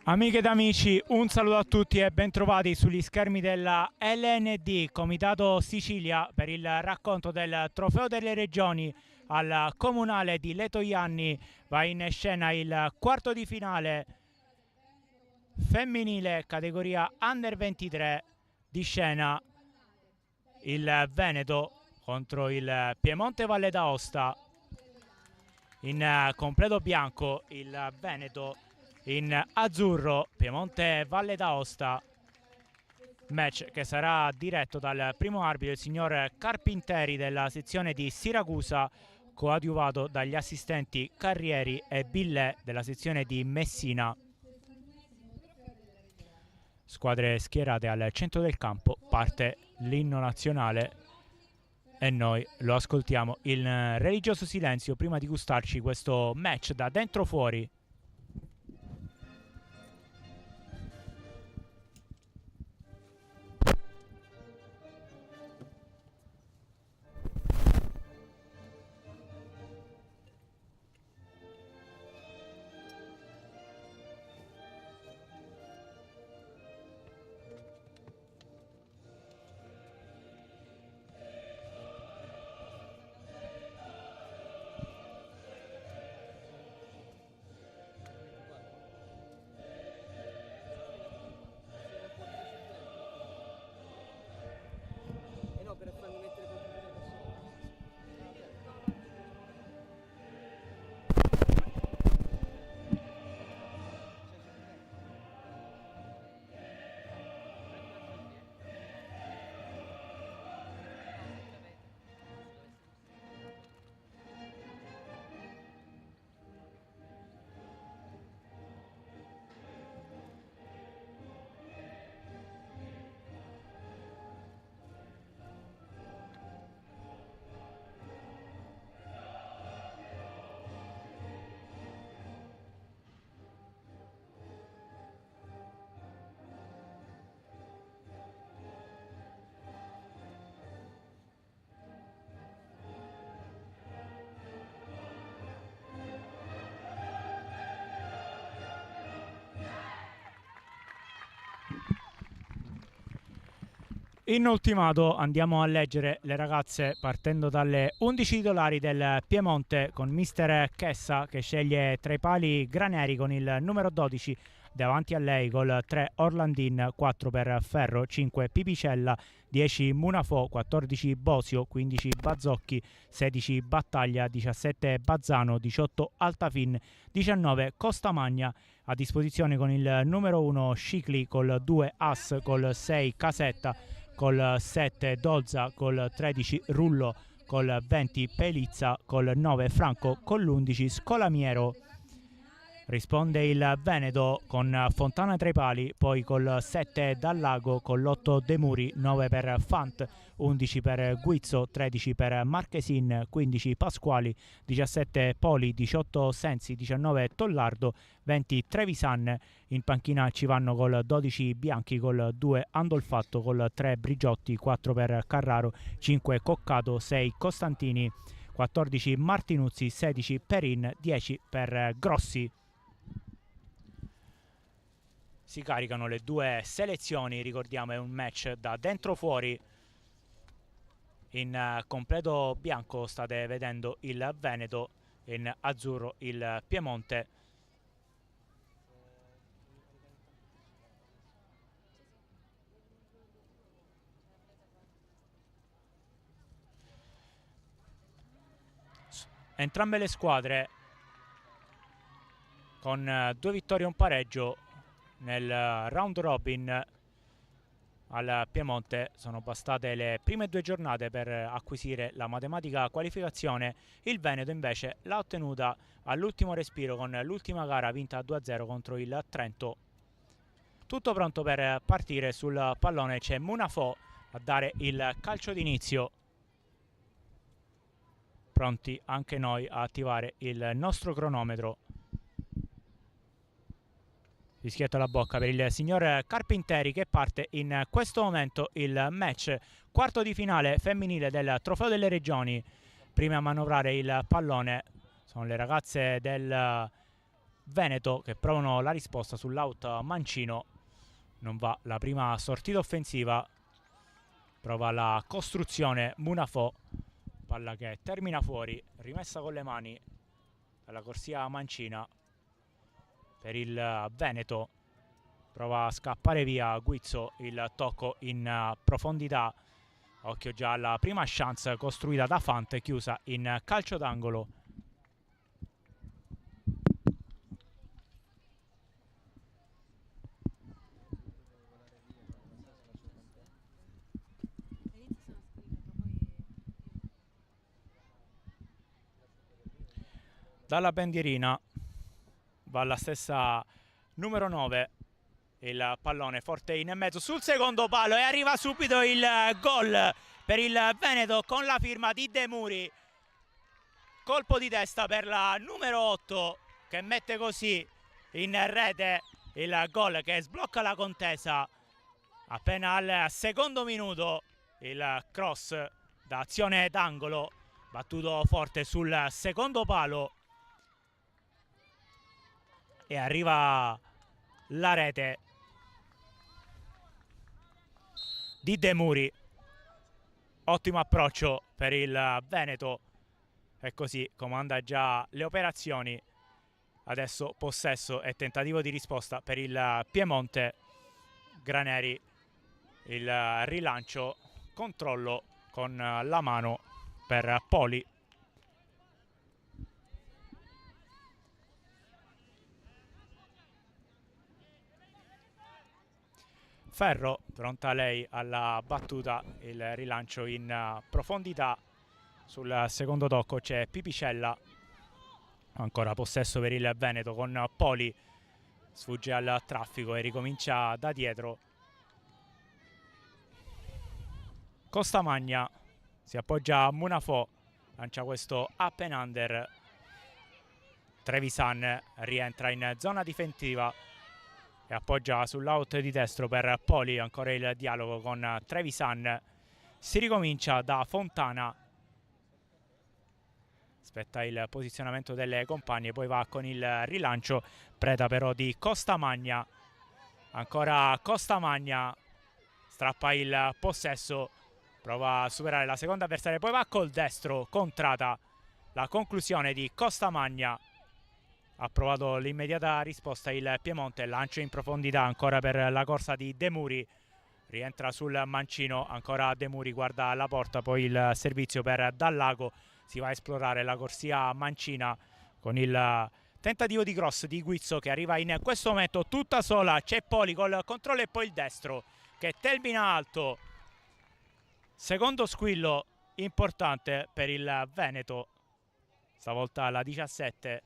Amiche ed amici, un saluto a tutti e bentrovati sugli schermi della LND, Comitato Sicilia, per il racconto del Trofeo delle Regioni al Comunale di Letojanni. Va in scena il quarto di finale femminile categoria Under 23, di scena il Veneto contro il Piemonte Valle d'Aosta. In completo bianco il Veneto, in azzurro Piemonte Valle d'Aosta, match che sarà diretto dal primo arbitro, il signor Carpinteri della sezione di Siracusa, coadiuvato dagli assistenti Carrieri e Billet della sezione di Messina. Squadre schierate al centro del campo, parte l'inno nazionale e noi lo ascoltiamo in religioso silenzio prima di gustarci questo match da dentro fuori. In ultimato andiamo a leggere le ragazze partendo dalle 11 titolari del Piemonte, con mister Chessa che sceglie tra i pali Graneri con il numero 12, davanti a lei col 3 Orlandin, 4 per Ferro, 5 Pipicella, 10 Munafò, 14 Bosio, 15 Bazzocchi, 16 Battaglia, 17 Bazzano, 18 Altafin, 19 Costamagna. A disposizione con il numero 1 Scicli, col 2 As, col 6 Casetta, col 7 Dolza, col 13 Rullo, col 20 Pelizza, col 9 Franco, con l'11 Scolamiero. Risponde il Veneto con Fontana tra i pali, poi col 7 Dallago, con l'8 De Muri, 9 per Fant, 11 per Guizzo, 13 per Marchesin, 15 Pasquali, 17 Poli, 18 Sensi, 19 Tollardo, 20 Trevisan. In panchina ci vanno col 12 Bianchi, col 2 Andolfatto, col 3 Brigiotti, 4 per Carraro, 5 Coccato, 6 Costantini, 14 Martinuzzi, 16 Perin, 10 per Grossi. Si caricano le due selezioni, ricordiamo è un match da dentro fuori. In completo bianco state vedendo il Veneto, in azzurro il Piemonte. Entrambe le squadre con 2 vittorie e un pareggio nel round robin. Al Piemonte sono bastate le prime 2 giornate per acquisire la matematica qualificazione. Il Veneto invece l'ha ottenuta all'ultimo respiro con l'ultima gara vinta 2-0 contro il Trento. Tutto pronto per partire. Sul pallone c'è Munafò a dare il calcio d'inizio. Pronti anche noi a attivare il nostro cronometro. Fischietto alla bocca per il signor Carpinteri, che parte in questo momento il match quarto di finale femminile del Trofeo delle Regioni. Prime a manovrare il pallone sono le ragazze del Veneto che provano la risposta sull'out mancino. Non va la prima sortita offensiva, prova la costruzione Munafò, palla che termina fuori, rimessa con le mani alla corsia mancina per il Veneto. Prova a scappare via Guizzo, il tocco in profondità. Occhio già alla prima chance costruita da Fante, chiusa in calcio d'angolo. Dalla bandierina va la stessa numero 9, il pallone forte in mezzo sul secondo palo e arriva subito il gol per il Veneto con la firma di De Muri. Colpo di testa per la numero 8 che mette così in rete il gol che sblocca la contesa appena al secondo minuto. Il cross da azione d'angolo battuto forte sul secondo palo e arriva la rete di De Muri. Ottimo approccio per il Veneto e così comanda già le operazioni. Adesso possesso e tentativo di risposta per il Piemonte. Graneri, il rilancio, controllo con la mano per Poli. Ferro, pronta lei alla battuta, il rilancio in profondità. Sul secondo tocco c'è Pipicella, ancora possesso per il Veneto con Poli, sfugge al traffico e ricomincia da dietro. Costamagna si appoggia a Munafò, lancia questo up and under. Trevisan rientra in zona difensiva e appoggia sull'out di destro per Poli. Ancora il dialogo con Trevisan. Si ricomincia da Fontana. Aspetta il posizionamento delle compagne, poi va con il rilancio. Preda però di Costamagna. Ancora Costamagna. Strappa il possesso. Prova a superare la seconda avversaria, poi va col destro, contrata la conclusione di Costamagna. Ha provato l'immediata risposta il Piemonte, lancio in profondità ancora per la corsa di De Muri. Rientra sul mancino, ancora De Muri, guarda la porta, poi il servizio per Dallago. Si va a esplorare la corsia mancina con il tentativo di cross di Guizzo che arriva in questo momento tutta sola. C'è Poli col controllo e poi il destro che termina alto. Secondo squillo importante per il Veneto, stavolta la 17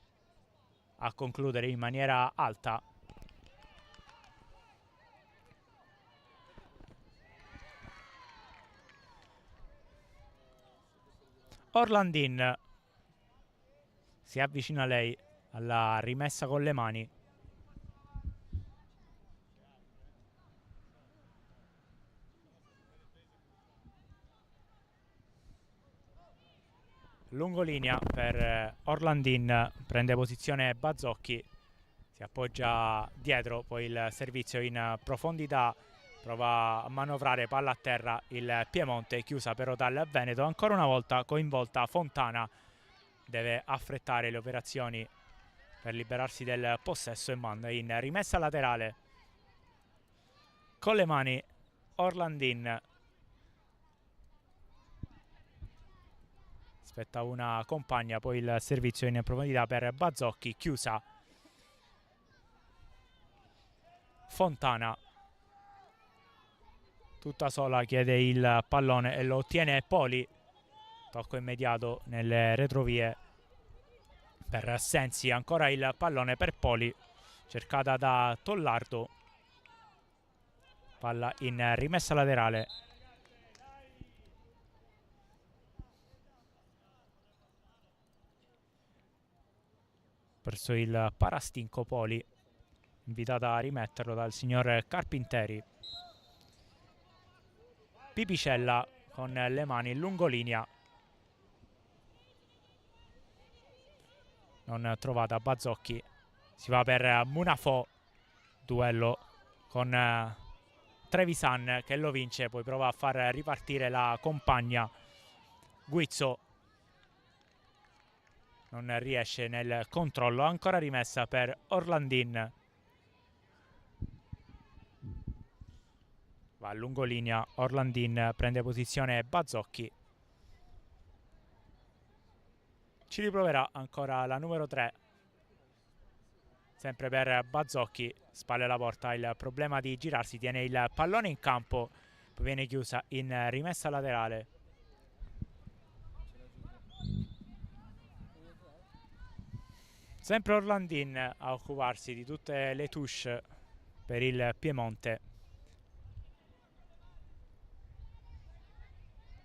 a concludere in maniera alta. Orlandin si avvicina lei alla rimessa con le mani. Lungolinea per Orlandin, prende posizione Bazzocchi, si appoggia dietro, poi il servizio in profondità, prova a manovrare palla a terra il Piemonte, chiusa però dal Veneto. Ancora una volta coinvolta Fontana, deve affrettare le operazioni per liberarsi del possesso e manda in rimessa laterale con le mani Orlandin. Aspetta una compagna, poi il servizio in profondità per Bazzocchi, chiusa Fontana, tutta sola, chiede il pallone e lo ottiene Poli. Tocco immediato nelle retrovie per Sensi, ancora il pallone per Poli, cercata da Tollardo, palla in rimessa laterale. Perso il parastinco Poli, invitata a rimetterlo dal signor Carpinteri. Pipicella con le mani in lungolinea, non trovata Bazzocchi, Si va per Munafò, duello con Trevisan che lo vince, poi prova a far ripartire la compagna. Guizzo non riesce nel controllo, ancora rimessa per Orlandin. Va a lungolinea, Orlandin prende posizione Bazzocchi. Ci riproverà ancora la numero 3. Sempre per Bazzocchi, spalle alla porta, il problema di girarsi, tiene il pallone in campo, poi viene chiusa in rimessa laterale. Sempre Orlandin a occuparsi di tutte le touche per il Piemonte.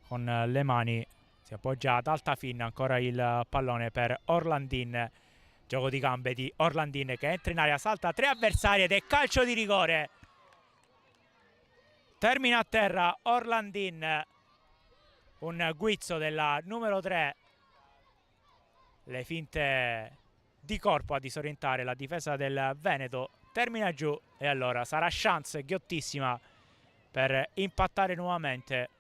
Con le mani si appoggia ad alta fin, ancora il pallone per Orlandin. Gioco di gambe di Orlandin che entra in area, salta 3 avversari ed è calcio di rigore. Termina a terra Orlandin, un guizzo della numero 3. Le finte di corpo a disorientare la difesa del Veneto. Termina giù e allora sarà chance ghiottissima per impattare nuovamente.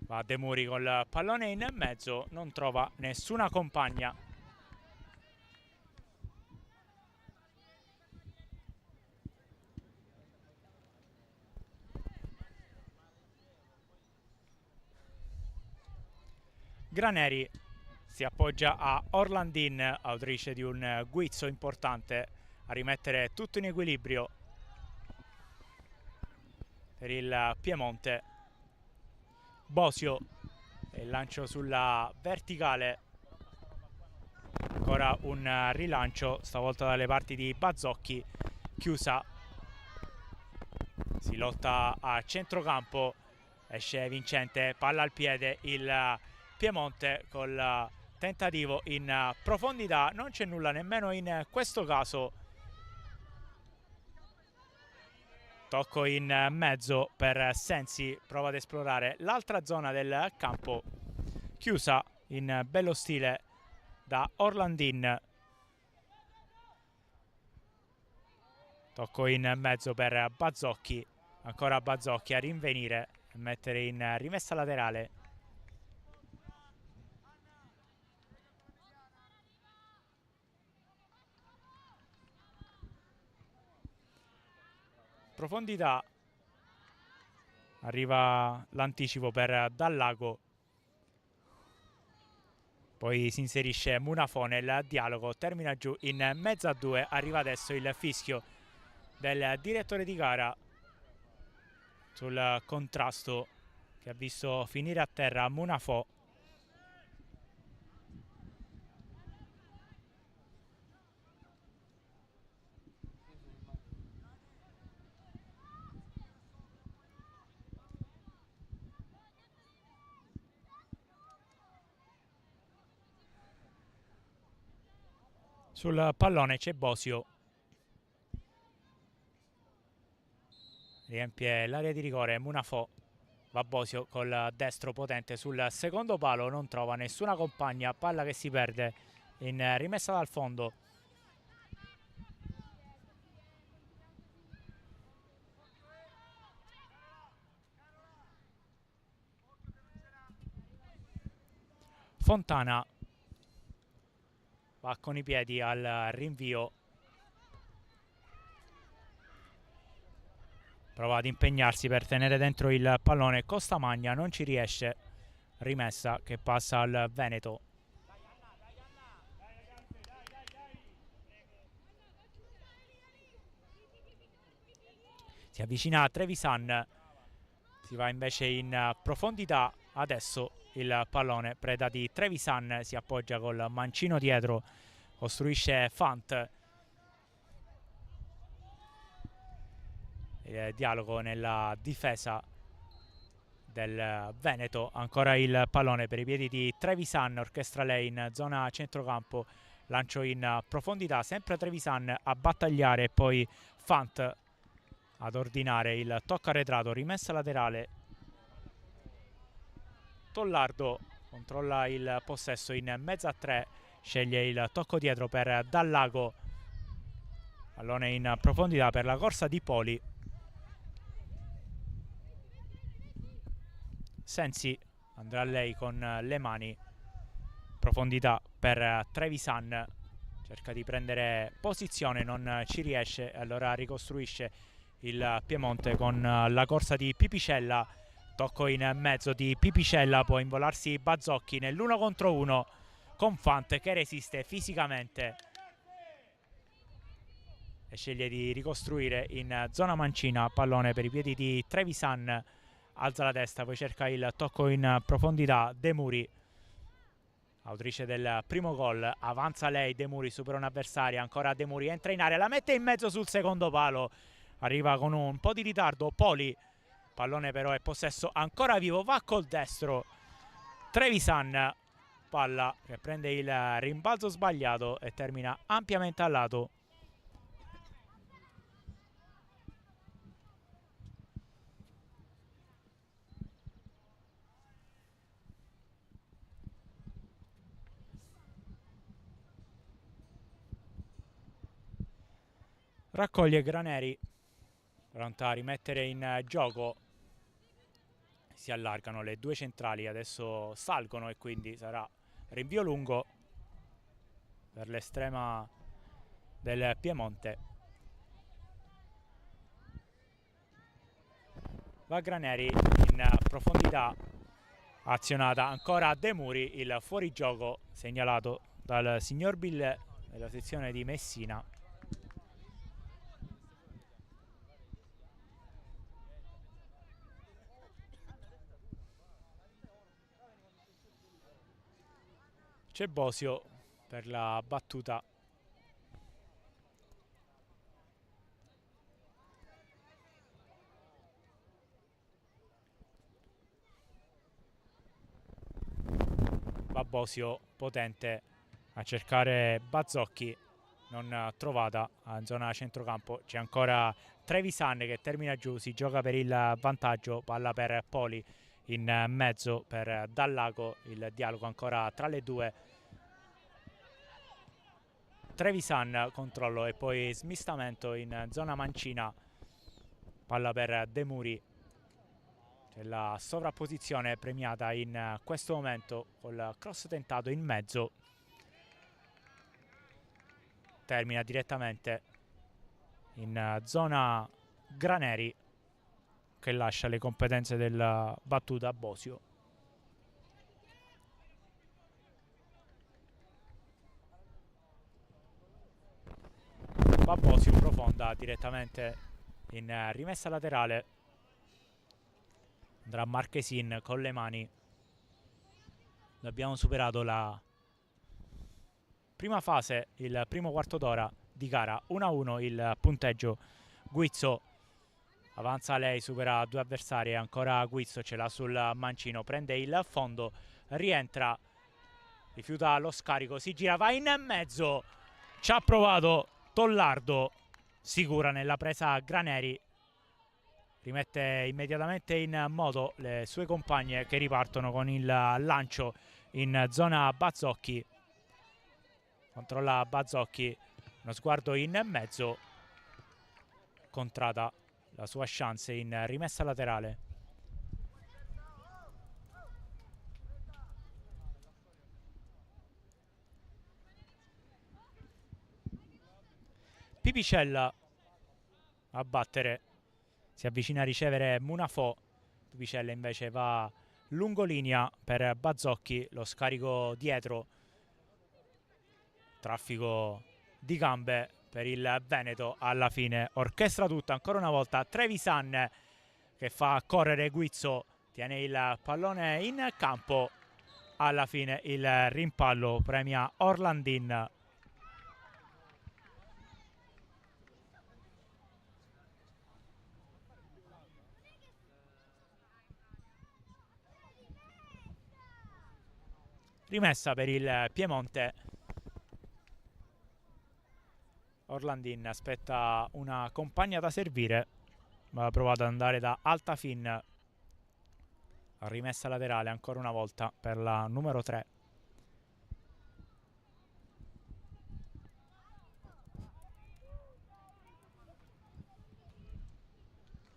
Va De Muri col pallone in mezzo, non trova nessuna compagna. Graneri si appoggia a Orlandin, autrice di un guizzo importante a rimettere tutto in equilibrio per il Piemonte. Bosio il lancio sulla verticale, ancora un rilancio, stavolta dalle parti di Bazzocchi. Chiusa, si lotta a centrocampo, esce vincente, palla al piede il Piemonte col tentativo in profondità. Non c'è nulla nemmeno in questo caso. Tocco in mezzo per Sensi, prova ad esplorare l'altra zona del campo, chiusa in bello stile da Orlandin. Tocco in mezzo per Bazzocchi, ancora Bazzocchi a rinvenire e mettere in rimessa laterale. Profondità, arriva l'anticipo per Dallago, poi si inserisce Munafò nel dialogo, termina giù in mezzo a due. Arriva adesso il fischio del direttore di gara sul contrasto che ha visto finire a terra Munafò. Sul pallone c'è Bosio, riempie l'area di rigore Munafò, va Bosio col destro potente sul secondo palo, non trova nessuna compagna, palla che si perde in rimessa dal fondo. Fontana va con i piedi al rinvio, prova ad impegnarsi per tenere dentro il pallone, Costamagna non ci riesce, rimessa che passa al Veneto. Si avvicina a Trevisan, si va invece in profondità, adesso il pallone preda di Trevisan, si appoggia col mancino dietro, costruisce Fant. Il dialogo nella difesa del Veneto, ancora il pallone per i piedi di Trevisan, orchestra lei in zona centrocampo, lancio in profondità, sempre Trevisan a battagliare e poi Fant ad ordinare il tocco arretrato, rimessa laterale. Tollardo controlla il possesso in mezzo a tre, sceglie il tocco dietro per Dallago, pallone in profondità per la corsa di Poli. Sensi andrà lei con le mani, profondità per Trevisan, cerca di prendere posizione, non ci riesce, allora ricostruisce il Piemonte con la corsa di Pipicella, tocco in mezzo di Pipicella, può involarsi Bazzocchi nell'1 contro 1 con Fant che resiste fisicamente e sceglie di ricostruire in zona mancina, pallone per i piedi di Trevisan, alza la testa, poi cerca il tocco in profondità, De Muri, autrice del primo gol, avanza lei, De Muri supera un'avversaria, ancora De Muri, entra in area, la mette in mezzo sul secondo palo, arriva con un po' di ritardo Poli, pallone però è possesso ancora vivo, va col destro Trevisan, palla che prende il rimbalzo sbagliato e termina ampiamente al lato. Raccoglie Graneri, pronta a rimettere in gioco. Si allargano le due centrali, adesso salgono e quindi sarà rinvio lungo per l'estrema del Piemonte. Va Graneri in profondità, azionata ancora De Muri, il fuorigioco segnalato dal signor Billè della sezione di Messina. C'è Bosio per la battuta. Va Bosio potente a cercare Bazzocchi, non trovata in zona centrocampo. C'è ancora Trevisan che termina giù, si gioca per il vantaggio, palla per Poli in mezzo per Dallago, il dialogo ancora tra le due. Trevisan controllo e poi smistamento in zona mancina, palla per De Muri. C'è la sovrapposizione premiata in questo momento col cross tentato in mezzo. Termina direttamente in zona Graneri, che lascia le competenze della battuta a Bosio. Va Bosio profonda direttamente in rimessa laterale. Andrà Marchesin con le mani. Abbiamo superato la prima fase, il primo quarto d'ora di gara. 1-1 il punteggio. Guizzo avanza lei, supera due avversari, ancora Guizzo ce l'ha sul mancino, prende il fondo, rientra, rifiuta lo scarico, si gira, va in mezzo, ci ha provato Tollardo, sicura nella presa Graneri, rimette immediatamente in moto le sue compagne che ripartono con il lancio in zona Bazzocchi. Controlla Bazzocchi, uno sguardo in mezzo, contrata la sua chance in rimessa laterale. Pipicella a battere, si avvicina a ricevere Munafò. Pipicella invece va lungolinea per Bazzocchi, lo scarico dietro, traffico di gambe per il Veneto. Alla fine orchestra tutta ancora una volta Trevisan che fa correre Guizzo, tiene il pallone in campo, alla fine il rimpallo premia Orlandin. Rimessa per il Piemonte. Orlandin aspetta una compagna da servire, ma ha provato ad andare da Altafin. A rimessa laterale ancora una volta per la numero 3.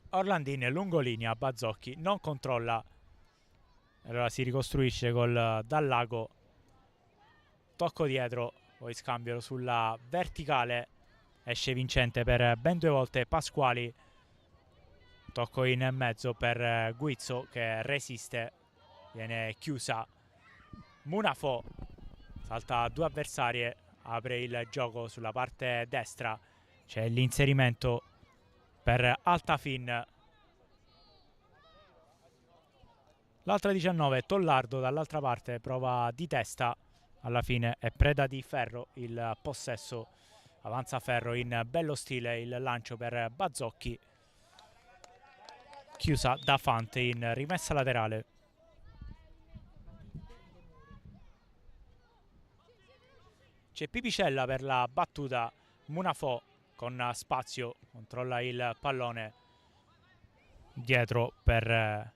Orlandin lungolinea, Bazzocchi non controlla, allora si ricostruisce col Dallago, tocco dietro, poi scambio sulla verticale, esce vincente per ben due volte Pasquali, tocco in mezzo per Guizzo che resiste, viene chiusa. Munafò salta due avversarie, apre il gioco sulla parte destra, c'è l'inserimento per Altafin. L'altra 19, Tollardo dall'altra parte, prova di testa, alla fine è preda di Ferro il possesso, avanza Ferro in bello stile, il lancio per Bazzocchi, chiusa da Fante in rimessa laterale. C'è Pipicella per la battuta, Munafò con spazio, controlla il pallone dietro per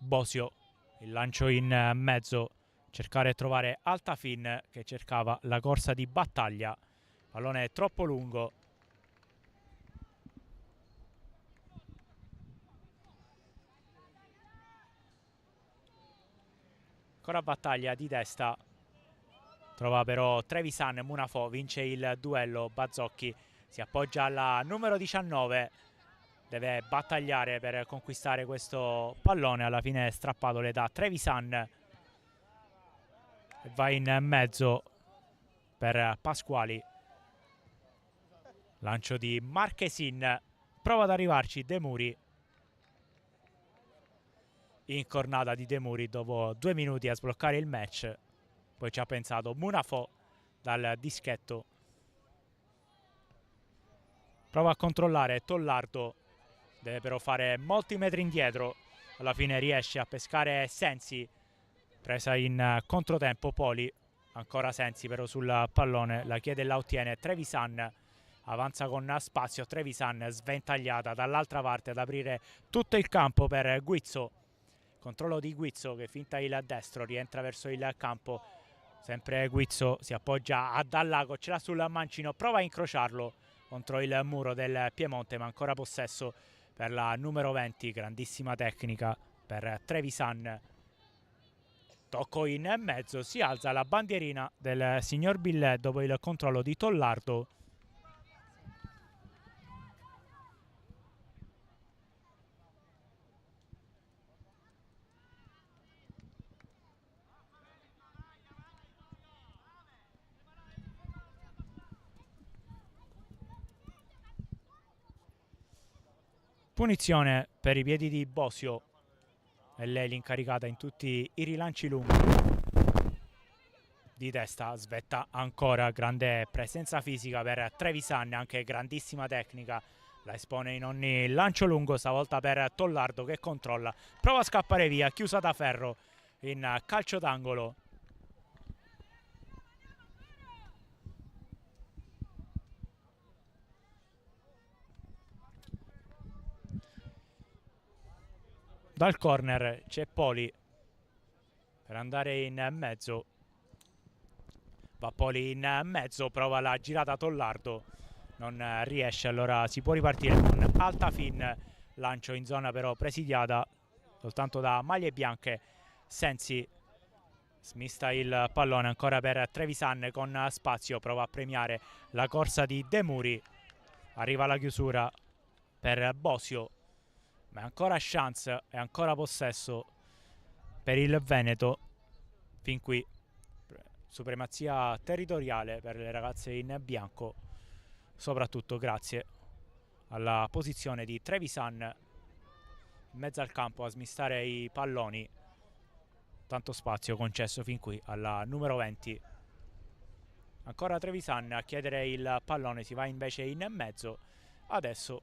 Bosio, il lancio in mezzo, cercare di trovare Altafin che cercava la corsa di battaglia, pallone troppo lungo. Ancora battaglia di testa, trova però Trevisan, Munafò vince il duello, Bazzocchi si appoggia alla numero 19, deve battagliare per conquistare questo pallone, alla fine è strappato le da Trevisan e va in mezzo per Pasquali, lancio di Marchesin, prova ad arrivarci De Muri, incornata di De Muri dopo 2 minuti a sbloccare il match. poi ci ha pensato Munafo dal dischetto, prova a controllare Tollardo, deve però fare molti metri indietro, alla fine riesce a pescare Sensi, presa in controtempo Poli, ancora Sensi però sul pallone, la chiede e la ottiene Trevisan, avanza con spazio, Trevisan sventagliata dall'altra parte ad aprire tutto il campo per Guizzo, controllo di Guizzo che finta il destro, rientra verso il campo, sempre Guizzo si appoggia a Dallago, ce l'ha sul mancino, prova a incrociarlo contro il muro del Piemonte, ma ancora possesso per la numero 20, grandissima tecnica per Trevisan. Tocco in mezzo, si alza la bandierina del signor Billet dopo il controllo di Tollardo. Punizione per i piedi di Bosio, è lei l'incaricata in tutti i rilanci lunghi. Di testa svetta ancora, grande presenza fisica per Trevisan, anche grandissima tecnica, la espone in ogni lancio lungo, stavolta per Tollardo che controlla, prova a scappare via, chiusa da Ferro in calcio d'angolo. Dal corner c'è Poli per andare in mezzo, va Poli in mezzo, prova la girata Tollardo, non riesce, allora si può ripartire con Altafin, lancio in zona però presidiata soltanto da maglie bianche. Sensi smista il pallone ancora per Trevisan con spazio, prova a premiare la corsa di De Muri, arriva la chiusura per Bosio, ma è ancora chance e ancora possesso per il Veneto. Fin qui supremazia territoriale per le ragazze in bianco, soprattutto grazie alla posizione di Trevisan in mezzo al campo a smistare i palloni. Tanto spazio concesso fin qui alla numero 20. Ancora Trevisan a chiedere il pallone, si va invece in mezzo. Adesso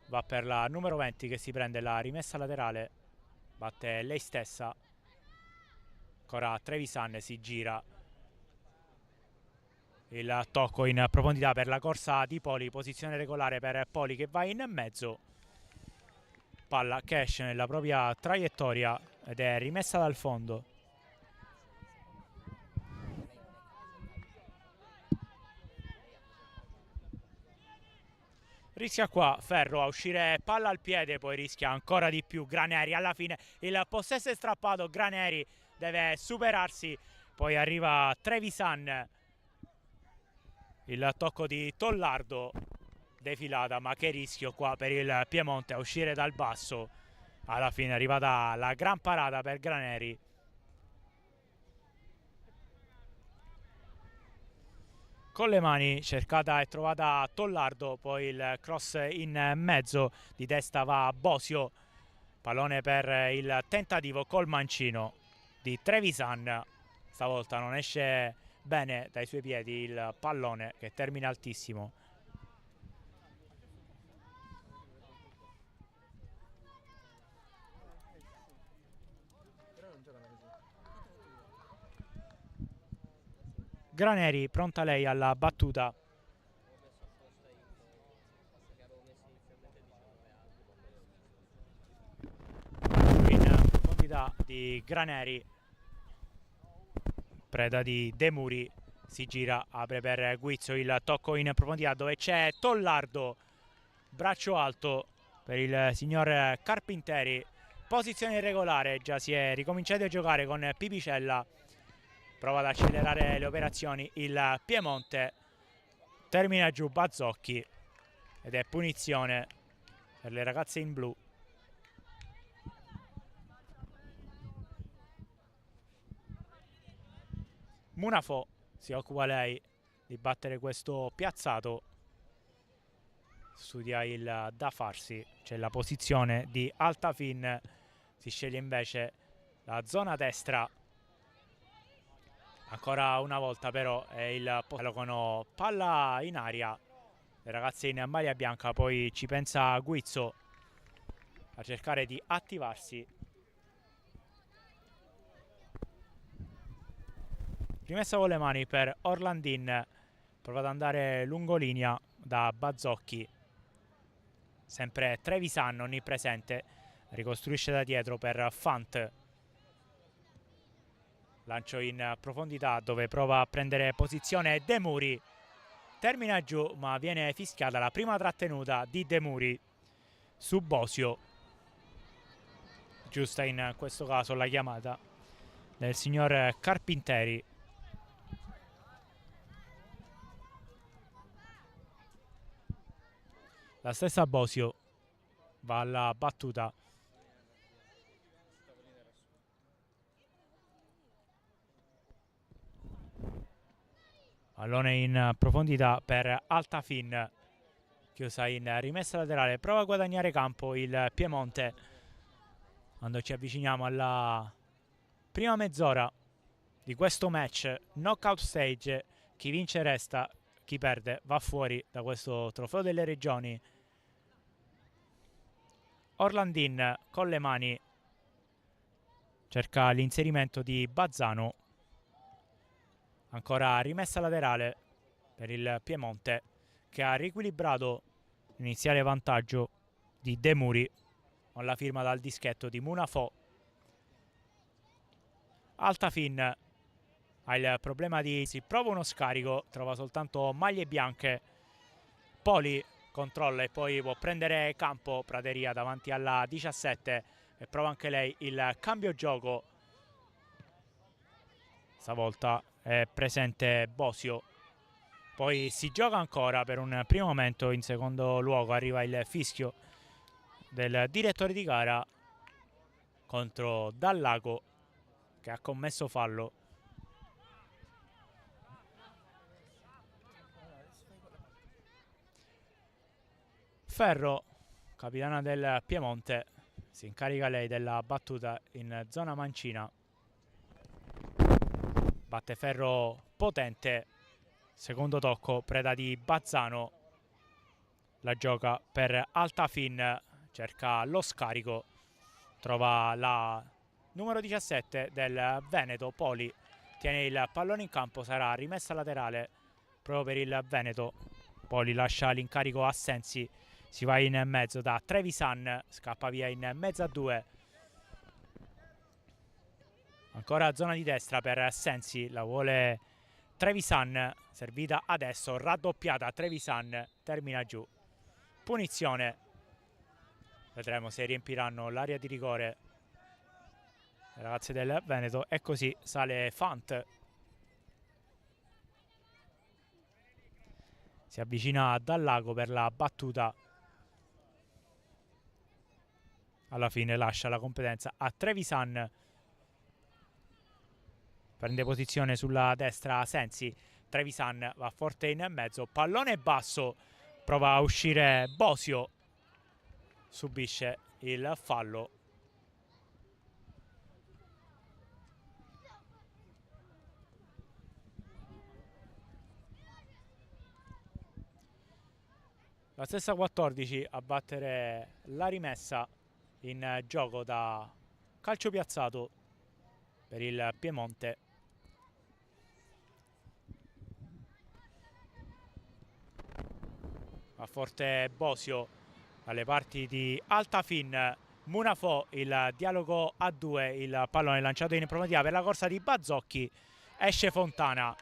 va per la numero 20 che si prende la rimessa laterale, batte lei stessa. Ancora Trevisan si gira, il tocco in profondità per la corsa di Poli, posizione regolare per Poli che va in mezzo, palla che esce nella propria traiettoria ed è rimessa dal fondo. Rischia qua Ferro a uscire palla al piede, poi rischia ancora di più Graneri, alla fine il possesso è strappato, Graneri deve superarsi, poi arriva Trevisan, il tocco di Tollardo, defilata, ma che rischio qua per il Piemonte a uscire dal basso, alla fine è arrivata la gran parata per Graneri. Con le mani cercata e trovata Tollardo, poi il cross in mezzo, di testa va Bosio, pallone per il tentativo col mancino di Trevisan, stavolta non esce bene dai suoi piedi il pallone che termina altissimo. Graneri pronta lei alla battuta. In profondità di Graneri, preda di De Muri, si gira, apre per Guizzo, il tocco in profondità dove c'è Tollardo, braccio alto per il signor Carpinteri, posizione irregolare, già si è ricominciato a giocare con Pipicella, prova ad accelerare le operazioni il Piemonte, termina giù Bazzocchi ed è punizione per le ragazze in blu. Munafo si occupa lei di battere questo piazzato, studia il da farsi, c'è la posizione di Altafin, si sceglie invece la zona destra. Ancora una volta però il con palla in aria, le ragazze in maglia bianca, poi ci pensa Guizzo a cercare di attivarsi. Rimessa con le mani per Orlandin, prova ad andare lungolinea da Bazzocchi, sempre Trevisan onnipresente, ricostruisce da dietro per Fant. Lancio in profondità dove prova a prendere posizione De Muri, termina giù ma viene fischiata la prima trattenuta di De Muri su Bosio. Giusta in questo caso la chiamata del signor Carpinteri. La stessa Bosio va alla battuta. Pallone in profondità per Altafin, chiusa in rimessa laterale, prova a guadagnare campo il Piemonte quando ci avviciniamo alla prima mezz'ora di questo match knockout stage. Chi vince resta, chi perde va fuori da questo trofeo delle regioni. Orlandin con le mani cerca l'inserimento di Bazzano, ancora rimessa laterale per il Piemonte che ha riequilibrato l'iniziale vantaggio di De Muri con la firma dal dischetto di Munafò. Altafin ha il problema di si prova uno scarico, trova soltanto maglie bianche. Poli controlla e poi può prendere campo Prateria davanti alla 17 e prova anche lei il cambio gioco. Stavolta è presente Bosio. Poi si gioca ancora per un primo momento, in secondo luogo arriva il fischio del direttore di gara contro Dallago che ha commesso fallo. Ferro, capitana del Piemonte, si incarica lei della battuta in zona mancina. Batte Ferro potente, secondo tocco, preda di Bazzano. La gioca per Altafin, cerca lo scarico, trova la numero 17 del Veneto, Poli, tiene il pallone in campo, sarà rimessa laterale proprio per il Veneto. Poli lascia l'incarico a Sensi, si va in mezzo da Trevisan, scappa via in mezzo a due. Ancora zona di destra per Sensi, la vuole Trevisan, servita adesso, raddoppiata Trevisan, termina giù. Punizione, vedremo se riempiranno l'area di rigore le ragazze del Veneto e così sale Fant. Si avvicina dal lago per la battuta. Alla fine lascia la competenza a Trevisan. Prende posizione sulla destra Sensi. Trevisan va forte in mezzo. Pallone basso. Prova a uscire Bosio. Subisce il fallo. La stessa 14 a battere la rimessa in gioco da calcio piazzato per il Piemonte. Va forte Bosio dalle parti di Altafin. Munafò, il dialogo a due, il pallone lanciato in profondità per la corsa di Bazzocchi. Esce Fontana,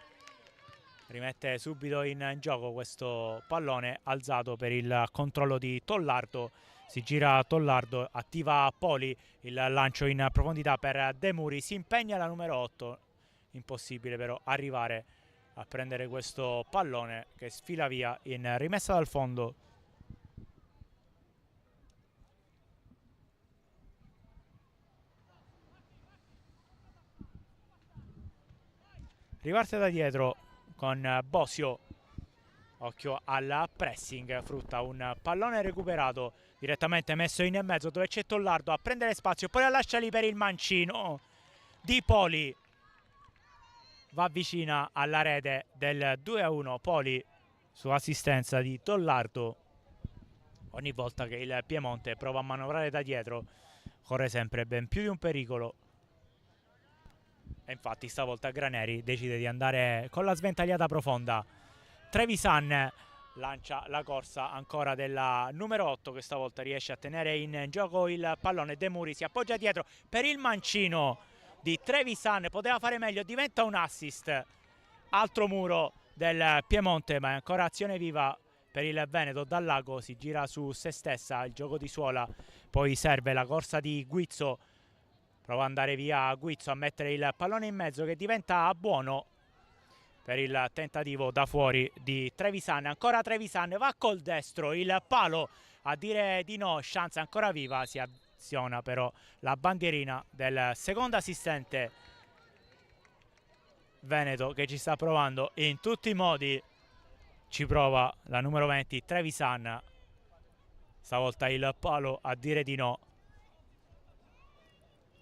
rimette subito in gioco questo pallone alzato per il controllo di Tollardo. Si gira Tollardo, attiva Poli, il lancio in profondità per De Muri, si impegna la numero 8. Impossibile però arrivare a prendere questo pallone che sfila via in rimessa dal fondo. Riparte da dietro con Bosio, occhio al pressing, frutta un pallone recuperato direttamente messo in mezzo dove c'è Tollardo a prendere spazio, poi la lascia lì per il mancino di Poli. va vicina alla rete del 2-1. Poli su assistenza di Tollardo. Ogni volta che il Piemonte prova a manovrare da dietro corre sempre ben più di un pericolo, e infatti stavolta Graneri decide di andare con la sventagliata profonda. Trevisan lancia la corsa ancora della numero 8, che stavolta riesce a tenere in gioco il pallone. De Muri si appoggia dietro per il mancino di Trevisan, poteva fare meglio, diventa un assist. Altro muro del Piemonte, ma è ancora azione viva per il Veneto. Dal Lago si gira su se stessa, il gioco di Suola, poi serve la corsa di Guizzo, prova ad andare via Guizzo a mettere il pallone in mezzo, che diventa buono per il tentativo da fuori di Trevisan. Ancora Trevisan, va col destro, il palo a dire di no, chance ancora viva, si aziona però la bandierina del secondo assistente Veneto, che ci sta provando in tutti i modi. Ci prova la numero 20 Trevisan, stavolta il palo a dire di no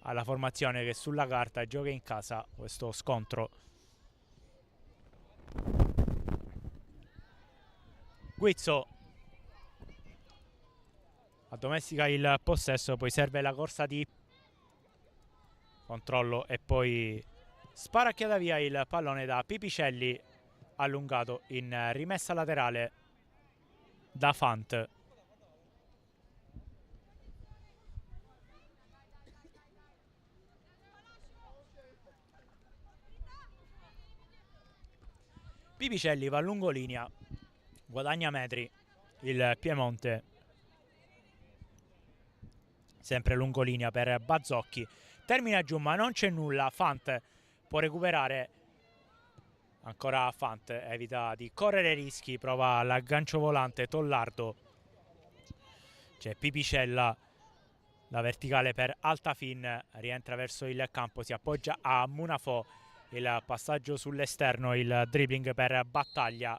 alla formazione che sulla carta gioca in casa questo scontro. Guizzo addomestica il possesso, poi serve la corsa di controllo e poi sparacchiata via il pallone da Pipicelli, allungato in rimessa laterale da Fant. Pipicelli va lungo linea, guadagna metri il Piemonte, sempre lungo linea per Bazzocchi, termina giù ma non c'è nulla. Fant può recuperare, ancora Fant evita di correre rischi, prova l'aggancio volante Tollardo, c'è Pipicella, la verticale per Altafin, rientra verso il campo, si appoggia a Munafò, il passaggio sull'esterno, il dribbling per Battaglia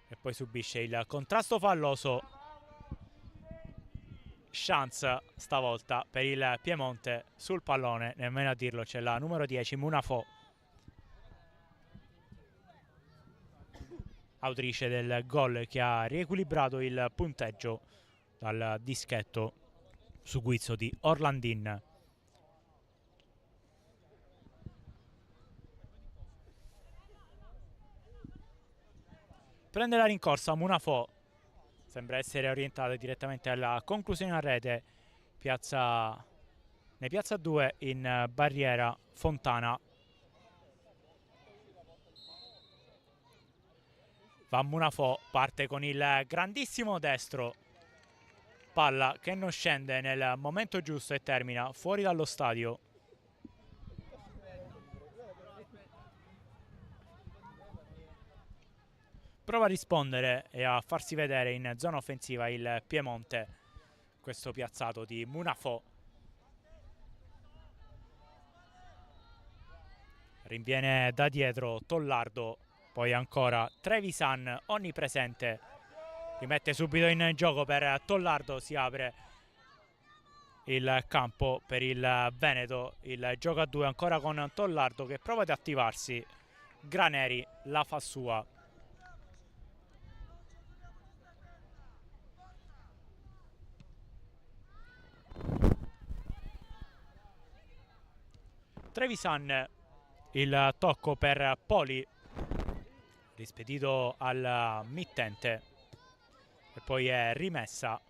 e poi subisce il contrasto falloso. Chance stavolta per il Piemonte sul pallone, nemmeno a dirlo c'è la numero 10 Munafò, autrice del gol che ha riequilibrato il punteggio dal dischetto su Guizzo di Orlandin. Prende la rincorsa Munafò, sembra essere orientata direttamente alla conclusione a rete, ne piazza 2 in barriera Fontana. Va Munafò, parte con il grandissimo destro, palla che non scende nel momento giusto e termina fuori dallo stadio. Prova a rispondere e a farsi vedere in zona offensiva il Piemonte, questo piazzato di Munafò. Rinviene da dietro Tollardo, poi ancora Trevisan, onnipresente, rimette subito in gioco per Tollardo, si apre il campo per il Veneto, il gioco a due ancora con Tollardo che prova ad attivarsi, Graneri la fa sua. Trevisan, il tocco per Poli, rispedito al mittente e poi è rimessa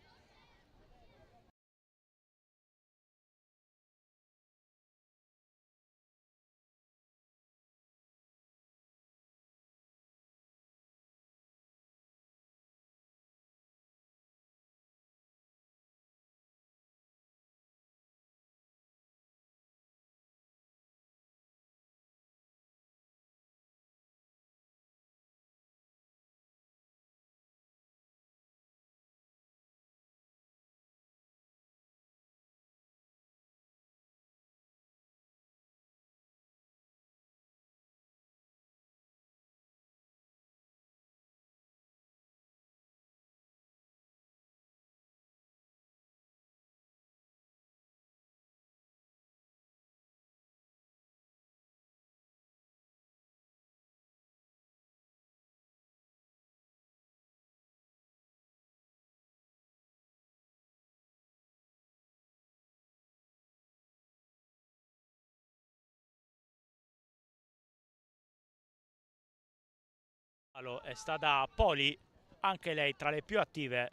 È stata Poli, anche lei tra le più attive,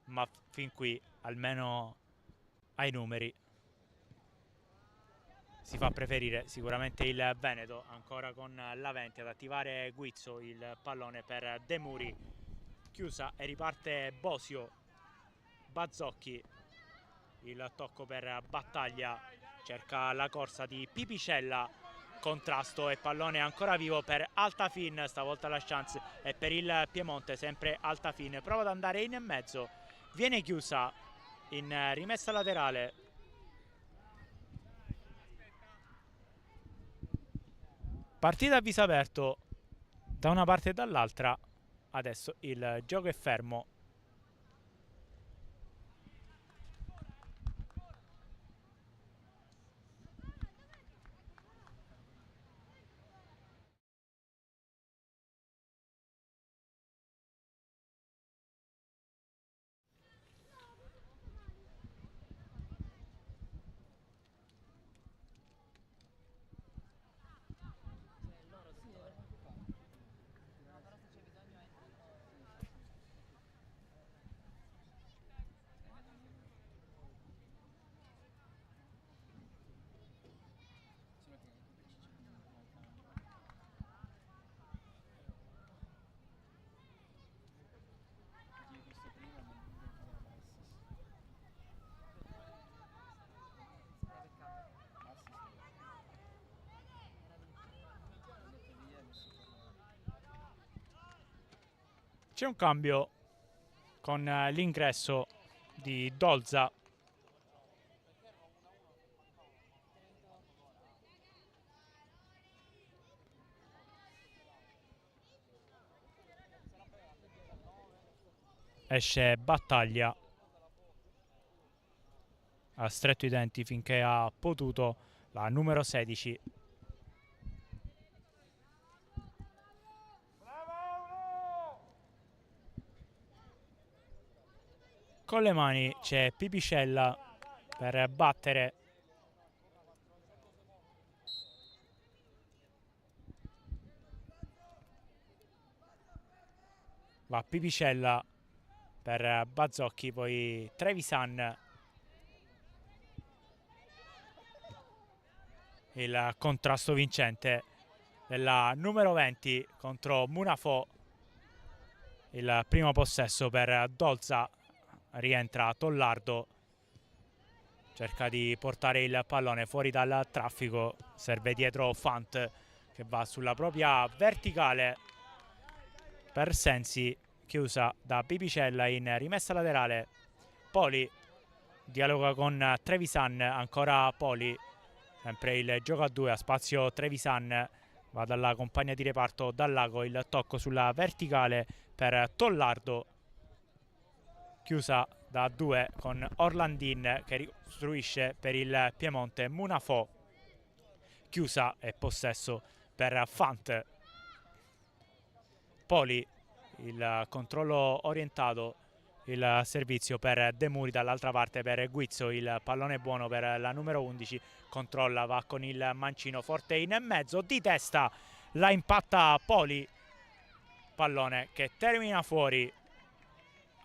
ma fin qui almeno ai numeri si fa preferire sicuramente il Veneto, ancora con l'Aventi ad attivare Guizzo, il pallone per De Muri, chiusa e riparte Bosio, Bazzocchi, il tocco per Battaglia, cerca la corsa di Pipicella, contrasto e pallone ancora vivo per Altafin, stavolta la chance è per il Piemonte, sempre Altafin, prova ad andare in mezzo, viene chiusa in rimessa laterale. Partita a viso aperto da una parte e dall'altra, adesso il gioco è fermo. C'è un cambio con l'ingresso di Dolza. Esce Battaglia, ha stretto i denti finché ha potuto, la numero 16. Con le mani c'è Pipicella per battere. Va Pipicella per Bazzocchi, poi Trevisan. Il contrasto vincente della numero 20 contro Munafò. Il primo possesso per Dolza, rientra Tollardo, cerca di portare il pallone fuori dal traffico, serve dietro Fant che va sulla propria verticale per Sensi, chiusa da Pipicella in rimessa laterale. Poli dialoga con Trevisan, ancora Poli, sempre il gioco a due, a spazio Trevisan, va dalla compagna di reparto Dallago, il tocco sulla verticale per Tollardo, chiusa da due con Orlandin che ricostruisce per il Piemonte. Munafò, chiusa e possesso per Fant. Poli, il controllo orientato, il servizio per De Muri, dall'altra parte per Guizzo, il pallone buono per la numero 11, controlla, va con il mancino forte in mezzo, di testa la impatta Poli, pallone che termina fuori.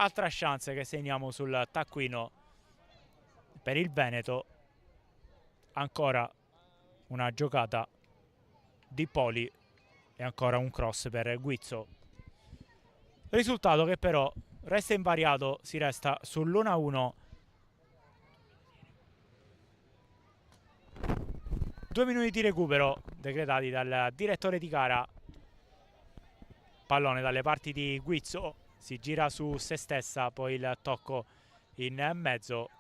Altra chance che segniamo sul taccuino per il Veneto, ancora una giocata di Poli e ancora un cross per Guizzo. Risultato che però resta invariato, si resta sull'1-1. 2 minuti di recupero decretati dal direttore di gara. Pallone dalle parti di Guizzo, si gira su se stessa, poi il tocco in mezzo.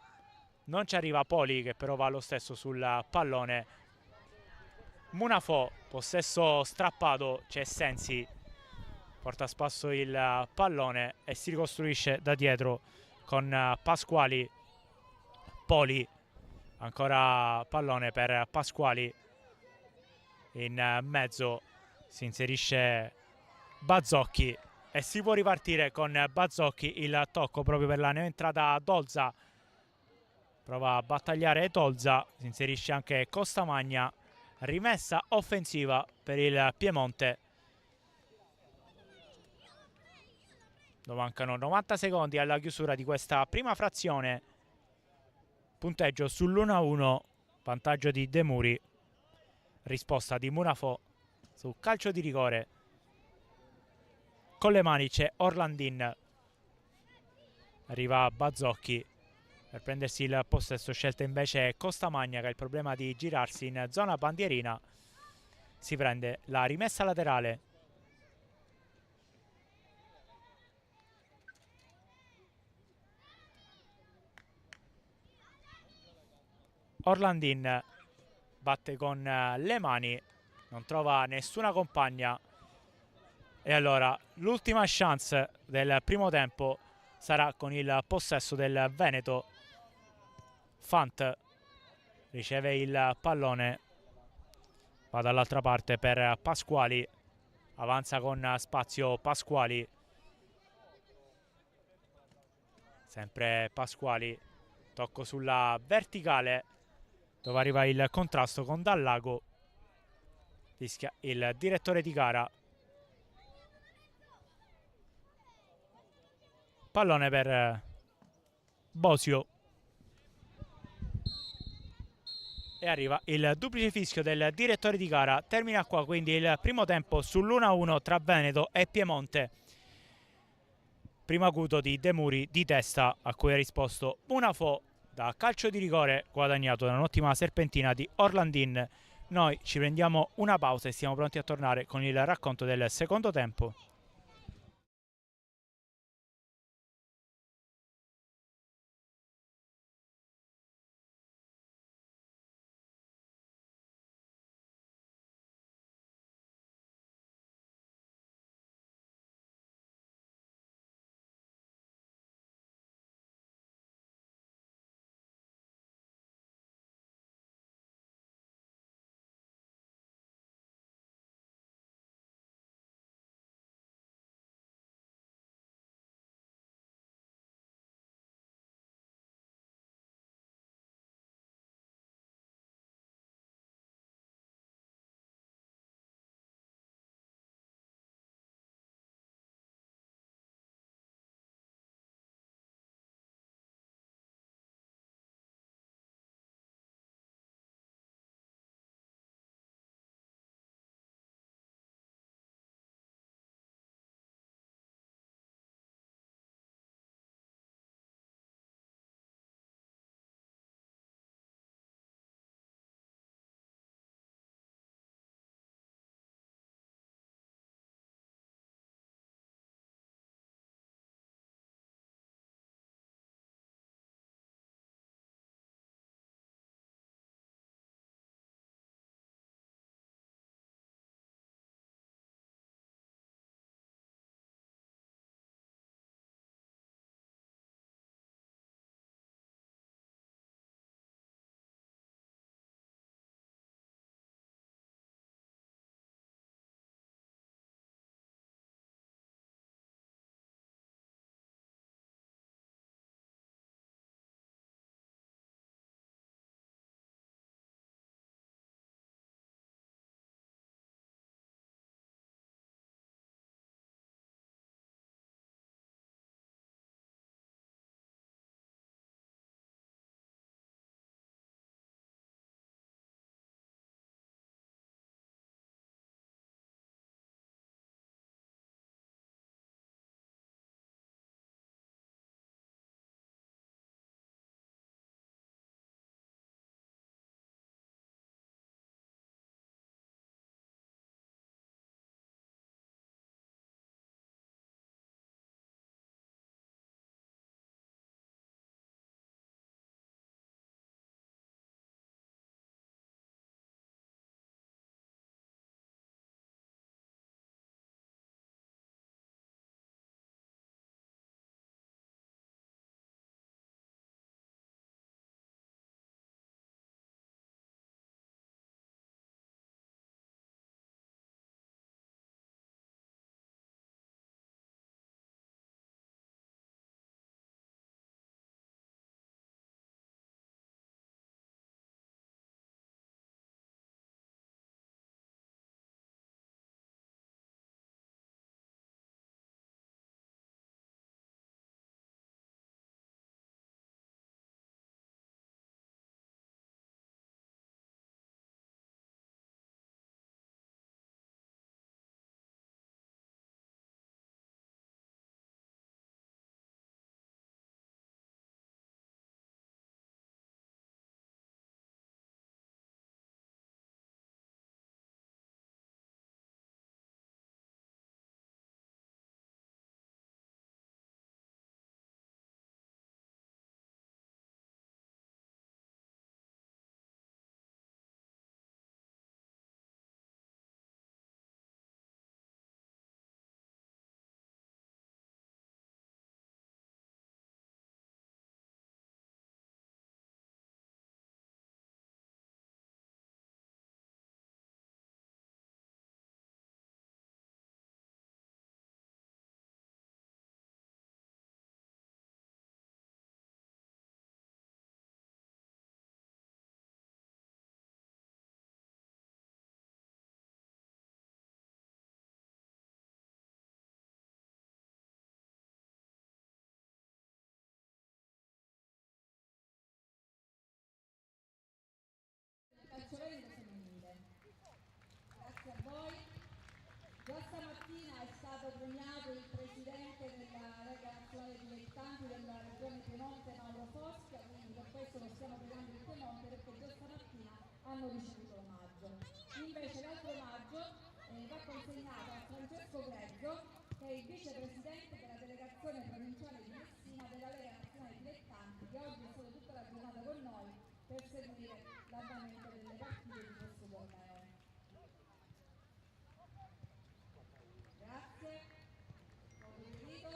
Non ci arriva Poli che però va lo stesso sul pallone. Munafò, possesso strappato, c'è Sensi, porta a spasso il pallone e si ricostruisce da dietro con Pasquali. Poli, ancora pallone per Pasquali, in mezzo si inserisce Bazzocchi e si può ripartire con Bazzocchi, il tocco proprio per la neoentrata Dolza, prova a battagliare Dolza, si inserisce anche Costamagna, rimessa offensiva per il Piemonte. Mancano 90 secondi alla chiusura di questa prima frazione. Punteggio sull'1-1, vantaggio di De Muri. Risposta di Munafò su calcio di rigore. Con le mani c'è Orlandin. Arriva Bazzocchi per prendersi il possesso, scelta invece Costamagna, che ha il problema di girarsi in zona bandierina. Si prende la rimessa laterale. Orlandin batte con le mani, non trova nessuna compagna. E allora l'ultima chance del primo tempo sarà con il possesso del Veneto. Fant riceve il pallone, va dall'altra parte per Pasquali, avanza con spazio Pasquali, sempre Pasquali, tocco sulla verticale dove arriva il contrasto con Dallago, fischia il direttore di gara. Pallone per Bosio e arriva il duplice fischio del direttore di gara. Termina qua quindi il primo tempo sull'1-1 tra Veneto e Piemonte. Primo acuto di De Muri di testa, a cui ha risposto Munafò da calcio di rigore guadagnato da un'ottima serpentina di Orlandin. Noi ci prendiamo una pausa e siamo pronti a tornare con il racconto del secondo tempo. già stamattina è stato premiato il presidente della Lega Nazionale Dilettanti della Regione Piemonte, Mauro Fosca, quindi per questo lo stiamo premiando il Piemonte, perché già stamattina hanno ricevuto l'omaggio. Invece l'altro omaggio va consegnato a Francesco Grezzo, che è il vicepresidente della delegazione provinciale di Messina della Lega Nazionale Dilettanti, che oggi è stato tutta la giornata con noi per seguire l'andamento delle partite di questo torneo. Grazie, voto gradito.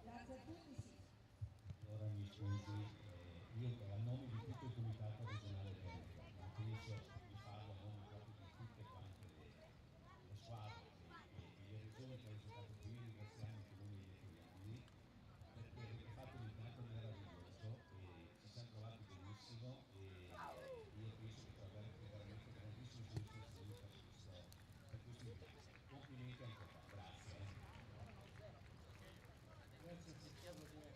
Grazie a tutti, sì. Allora mi scusi, io a nome di tutto il Comitato regionale Veneto, ma penso di farlo a nome proprio di tutte quante le squadre e le regioni che hanno giocato qui, ringraziamo anche noi gli elettorati, perché avete fatto un impianto meraviglioso e ci siamo trovati benissimo e io penso che troverete veramente grandissime soddisfazioni per questo impianto. Complimenti anche qua, grazie. Grazie a Stefano per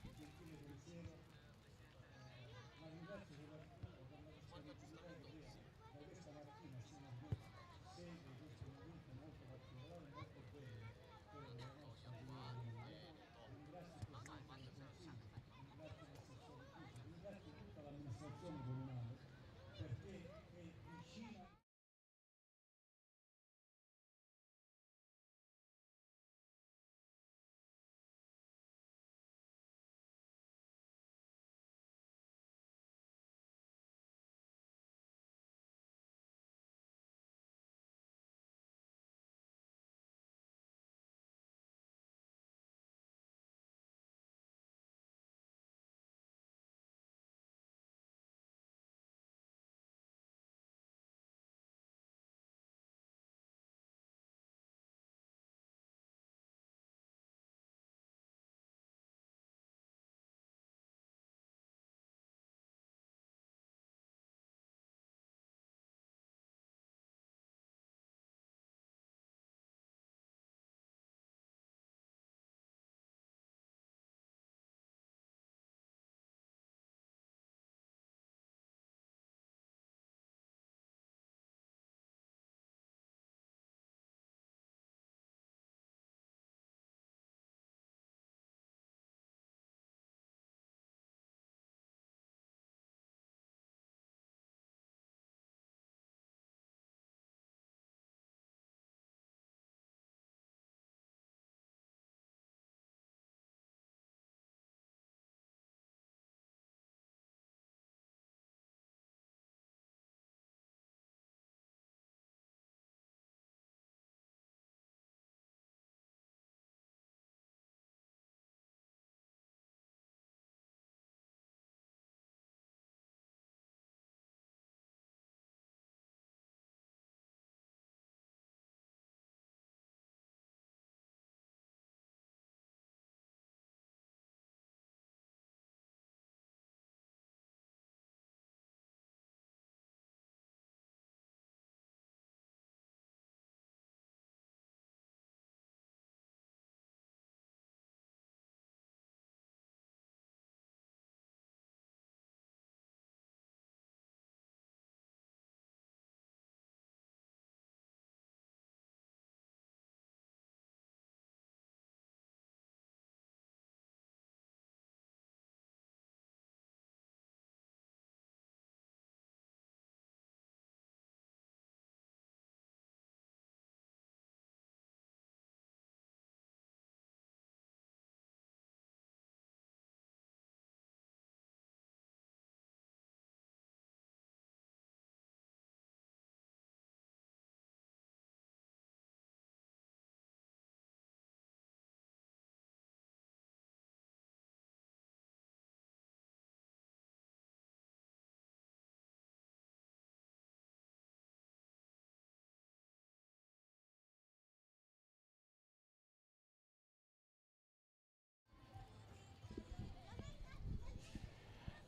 il gentile pensiero, ma ringrazio soprattutto per la disponibilità che aveva da questa mattina sino a oggi segue questo momento molto particolare, molto bello per la nostra comunità. Ringrazio il Presidente del Consiglio, ringrazio l'assessore Cucci, ringrazio tutta l'amministrazione comunale perché è vicina.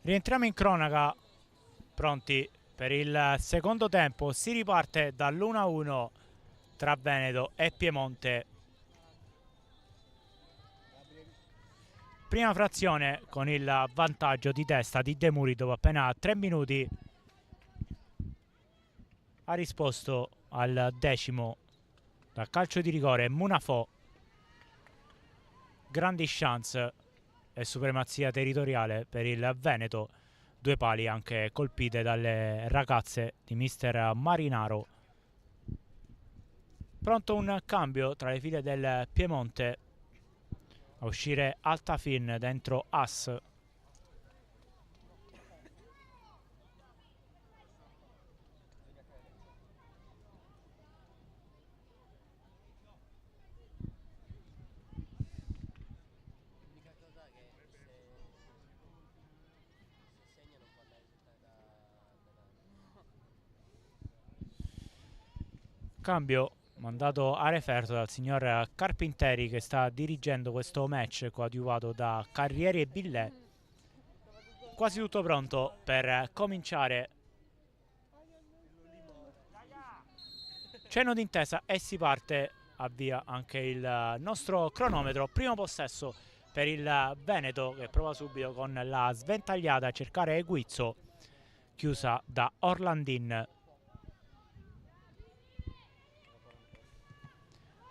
Rientriamo in cronaca, pronti per il secondo tempo. Si riparte dall'1-1 tra Veneto e Piemonte prima frazione con il vantaggio di testa di De Muri dopo appena 3 minuti. Ha risposto al 10° dal calcio di rigore Munafò. Grandi chance e supremazia territoriale per il Veneto. 2 pali anche colpite dalle ragazze di mister Marinaro. Pronto un cambio tra le file del Piemonte. A uscire Altafin dentro As. Cambio mandato a referto dal signor Carpinteri, che sta dirigendo questo match coadiuvato da Carrieri e Billet. Quasi tutto pronto per cominciare. Cenno d'intesa e si parte. Avvia anche il nostro cronometro. Primo possesso per il Veneto, che prova subito con la sventagliata a cercare Eguizzo, chiusa da Orlandin.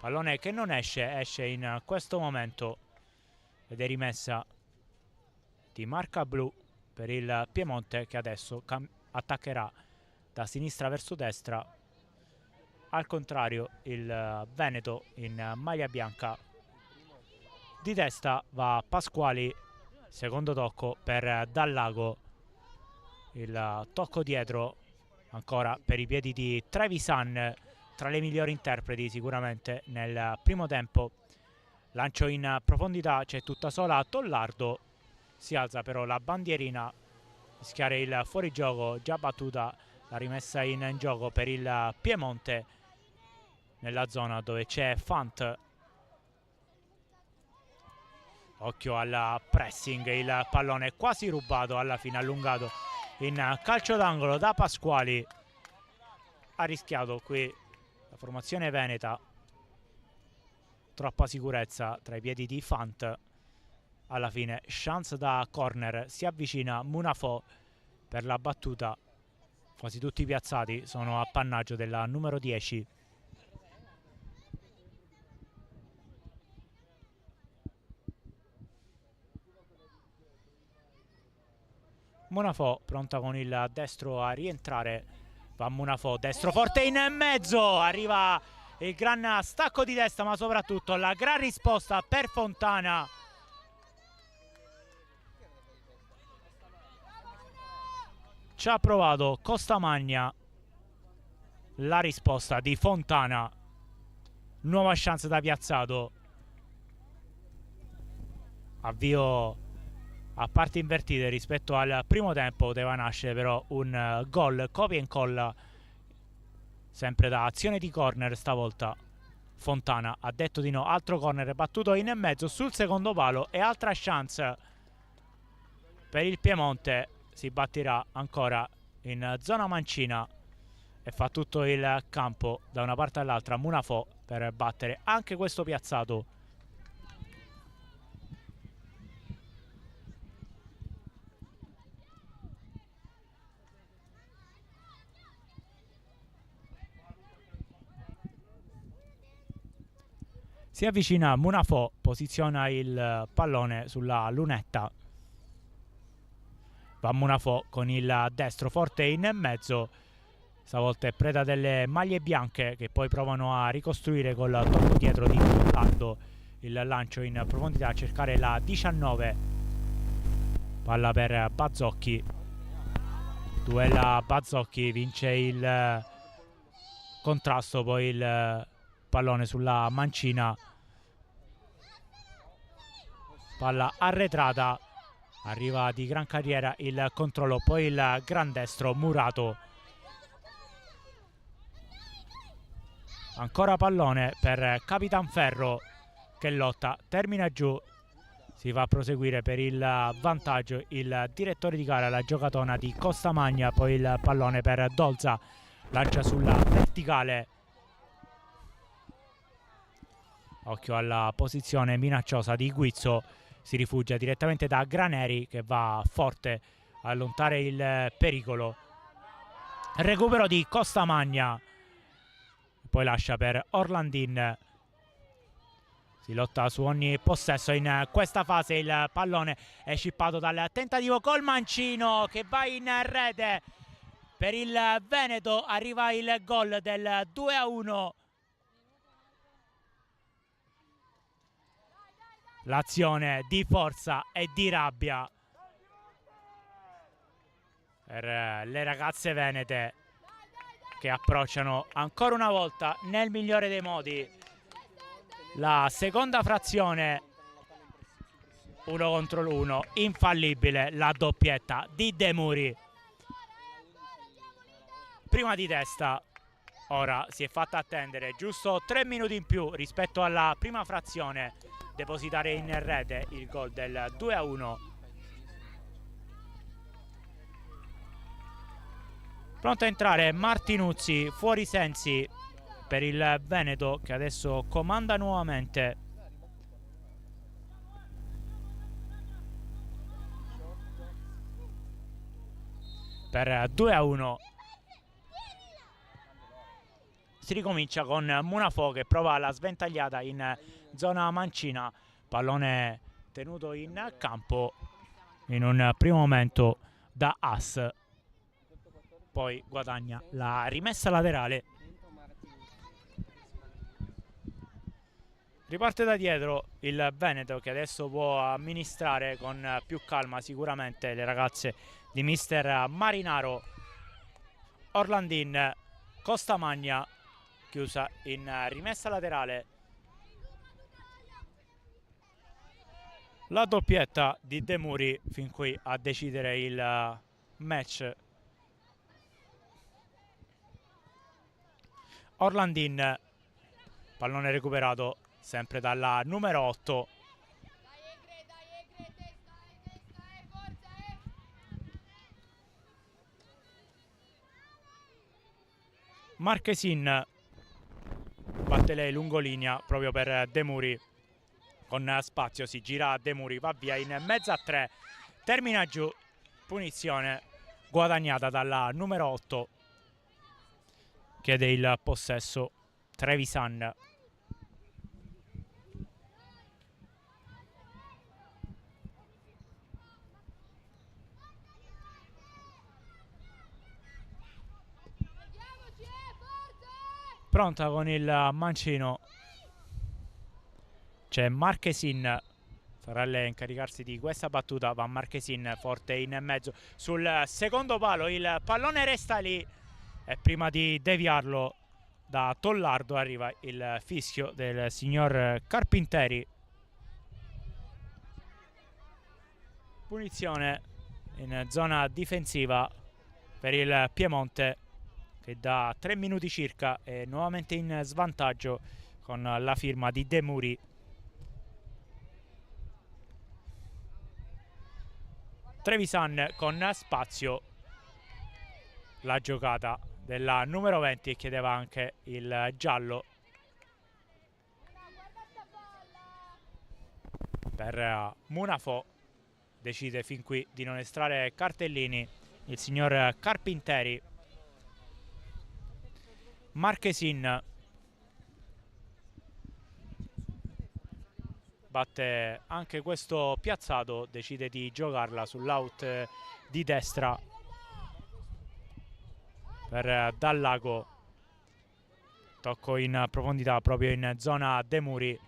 Pallone che non esce in questo momento ed è rimessa di marca blu per il Piemonte, che adesso attaccherà da sinistra verso destra. Al contrario, il Veneto in maglia bianca. Di testa va Pasquali, secondo tocco per Dallago. Il tocco dietro ancora per i piedi di Trevisan, tra le migliori interpreti sicuramente nel primo tempo. Lancio in profondità, c'è tutta sola Tollardo, si alza però la bandierina, fischiare il fuorigioco, già battuta la rimessa in gioco per il Piemonte nella zona dove c'è Fant. Occhio al pressing, il pallone quasi rubato, alla fine allungato in calcio d'angolo da Pasquali. Ha rischiato qui la formazione veneta, troppa sicurezza tra i piedi di Fant. Alla fine chance da corner, si avvicina Munafò per la battuta. Quasi tutti piazzati sono appannaggio della numero 10. Munafò pronta con il destro a rientrare. Va Munafò, destro forte in mezzo, arriva il gran stacco di testa, ma soprattutto la gran risposta per Fontana. Ci ha provato Costamagna, la risposta di Fontana. Nuova chance da piazzato. Avvio a parti invertite rispetto al primo tempo. Poteva nascere però un gol, copia e incolla, sempre da azione di corner. Stavolta Fontana ha detto di no. Altro corner battuto in mezzo sul secondo palo e altra chance per il Piemonte. Si batterà ancora in zona mancina e fa tutto il campo da una parte all'altra Munafò per battere anche questo piazzato. Si avvicina Munafò, posiziona il pallone sulla lunetta. Va Munafò con il destro forte in mezzo. Stavolta è preda delle maglie bianche, che poi provano a ricostruire col tocco dietro di Tollardo. Il lancio in profondità a cercare la 19. Palla per Bazzocchi. Duella Bazzocchi, vince il contrasto, poi il pallone sulla mancina. Palla arretrata. Arriva di gran carriera il controllo, poi il gran destro Murato. Ancora pallone per Capitanferro, che lotta, termina giù. Si va a proseguire per il vantaggio il direttore di gara, la giocatona di Costamagna. Poi il pallone per Dolza, lancia sulla verticale. Occhio alla posizione minacciosa di Guizzo, si rifugia direttamente da Graneri, che va forte a allontanare il pericolo. Recupero di Costamagna, poi lascia per Orlandin. Si lotta su ogni possesso in questa fase. Il pallone è scippato dal tentativo col mancino che va in rete per il Veneto. Arriva il gol del 2-1. L'azione di forza e di rabbia per le ragazze venete, che approcciano ancora una volta nel migliore dei modi la seconda frazione. 1 contro l'1, infallibile la doppietta di De Muri. Prima di testa, ora si è fatta attendere giusto 3 minuti in più rispetto alla prima frazione, depositare in rete il gol del 2-1. Pronto a entrare Martinuzzi, fuori sensi per il Veneto, che adesso comanda nuovamente. Per 2-1 si ricomincia con Munafò che prova la sventagliata in zona mancina. Pallone tenuto in campo in un primo momento da As, poi guadagna la rimessa laterale. Riparte da dietro il Veneto, che adesso può amministrare con più calma sicuramente le ragazze di mister Marinaro. Orlandin, Costamagna, chiusa in rimessa laterale. La doppietta di De Muri fin qui a decidere il match. Orlandin, pallone recuperato sempre dalla numero 8. Marchesin batte lei lungolinea proprio per De Muri. Con spazio si gira De Muri, va via in mezzo a 3, termina giù, punizione guadagnata dalla numero 8. Chiede il possesso Trevisan. Pronta con il mancino, c'è Marchesin, sarà lei a incaricarsi di questa battuta. Va Marchesin forte in mezzo sul secondo palo, il pallone resta lì e prima di deviarlo da Tollardo arriva il fischio del signor Carpinteri. Punizione in zona difensiva per il Piemonte, che da 3 minuti circa è nuovamente in svantaggio con la firma di De Muri. Trevisan con spazio, la giocata della numero 20, chiedeva anche il giallo per Munafò. Decide fin qui di non estrarre cartellini il signor Carpinteri. Marchesin batte anche questo piazzato, decide di giocarla sull'out di destra per Dallago. Tocco in profondità proprio in zona De Muri,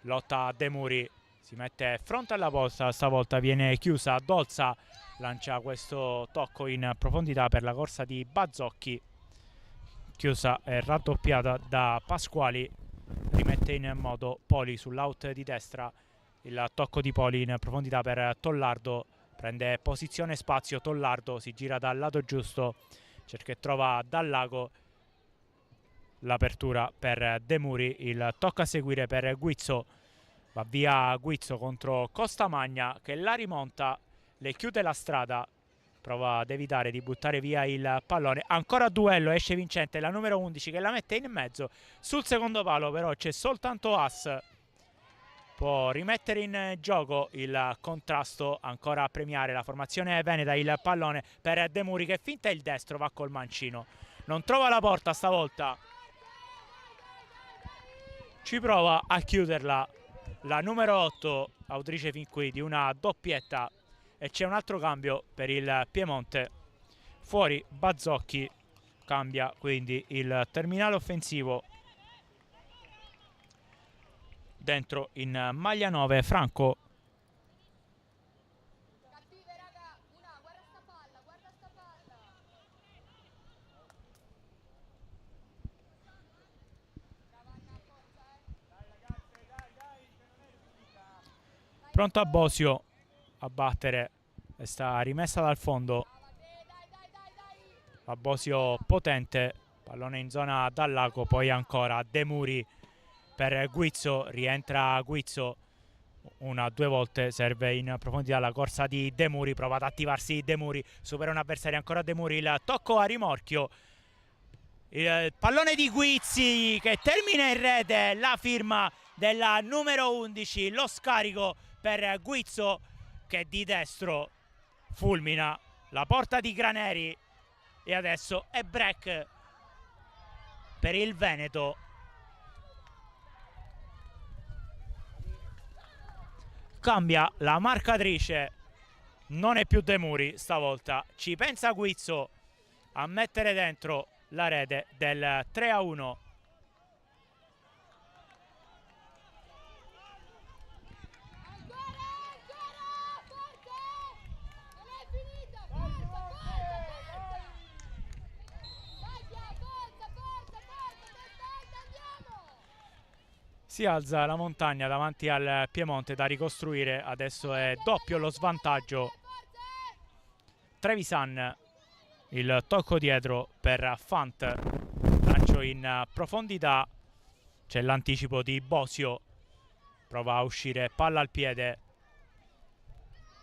lotta De Muri, si mette fronte alla posta, stavolta viene chiusa. Dolza lancia questo tocco in profondità per la corsa di Bazzocchi, chiusa e raddoppiata da Pasquali. Rimette in moto Poli sull'out di destra, il tocco di Poli in profondità per Tollardo, prende posizione spazio Tollardo, si gira dal lato giusto, cerca e trova Dallago. L'apertura per De Muri, il tocco a seguire per Guizzo, va via Guizzo contro Costamagna che la rimonta, le chiude la strada, prova ad evitare di buttare via il pallone. Ancora duello, esce vincente la numero 11 che la mette in mezzo sul secondo palo, però c'è soltanto As può rimettere in gioco il contrasto, ancora a premiare la formazione veneta. Il pallone per De Muri che finta il destro, va col mancino, non trova la porta stavolta, ci prova a chiuderla la numero 8, autrice fin qui di una doppietta, e c'è un altro cambio per il Piemonte. Fuori Bazzocchi, cambia quindi il terminale offensivo. Dentro in maglia 9 Franco. Pronto a Bosio a battere, e sta rimessa dal fondo. A Bosio potente, pallone in zona dal lago, poi ancora De Muri per Guizzo, rientra Guizzo una due volte, serve in profondità la corsa di De Muri, prova ad attivarsi De Muri, supera un avversario, ancora De Muri, il tocco a rimorchio, il pallone di Guizzi che termina in rete, la firma della numero 11, lo scarico per Guizzo che di destro fulmina la porta di Graneri, e adesso è break per il Veneto. Cambia la marcatrice, non è più De Muri stavolta, ci pensa Guizzo a mettere dentro la rete del 3-1. Si alza la montagna davanti al Piemonte da ricostruire, adesso è doppio lo svantaggio. Trevisan, il tocco dietro per Fant, lancio in profondità, c'è l'anticipo di Bosio, prova a uscire, palla al piede,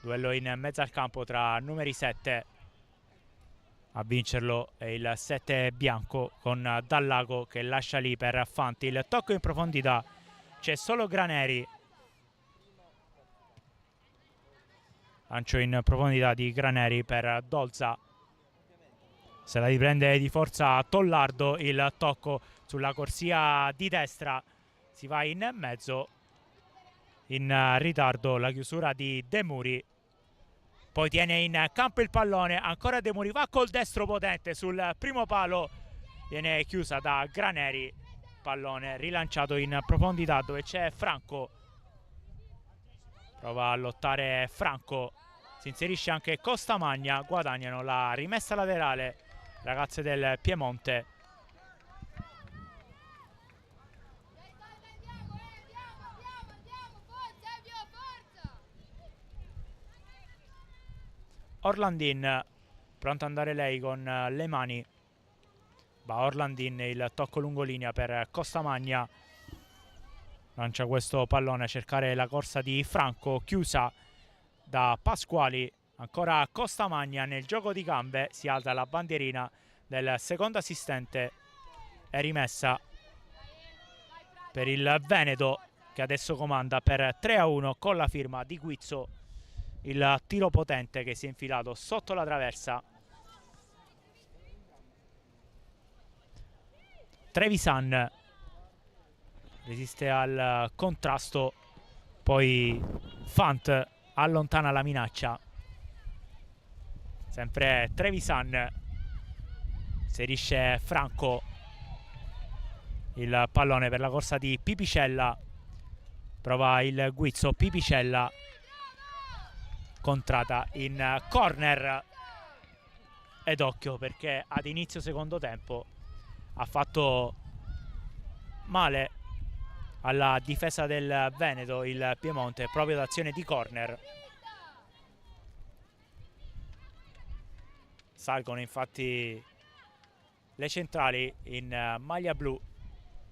duello in mezzo al campo tra numeri 7, a vincerlo è il 7 bianco con Dallago che lascia lì per Fant, il tocco in profondità, c'è solo Graneri, lancio in profondità di Graneri per Dolza, se la riprende di forza Tollardo, il tocco sulla corsia di destra, si va in mezzo, in ritardo la chiusura di De Muri, poi tiene in campo il pallone, ancora De Muri, va col destro potente sul primo palo, viene chiusa da Graneri, pallone rilanciato in profondità dove c'è Franco, prova a lottare Franco, si inserisce anche Costamagna, guadagnano la rimessa laterale ragazze del Piemonte. Orlandin, pronta ad andare lei con le mani, va Orlandin, il tocco lungolinea per Costamagna, lancia questo pallone a cercare la corsa di Franco, chiusa da Pasquali, ancora Costamagna nel gioco di gambe, si alza la bandierina del secondo assistente, è rimessa per il Veneto che adesso comanda per 3-1 con la firma di Guizzo, il tiro potente che si è infilato sotto la traversa. Trevisan resiste al contrasto, poi Fant allontana la minaccia, sempre Trevisan, inserisce Franco, il pallone per la corsa di Pipicella, prova il Guizzo, Pipicella contrata in corner, ed occhio perché ad inizio secondo tempo ha fatto male alla difesa del Veneto il Piemonte proprio d'azione di corner. Salgono infatti le centrali in maglia blu,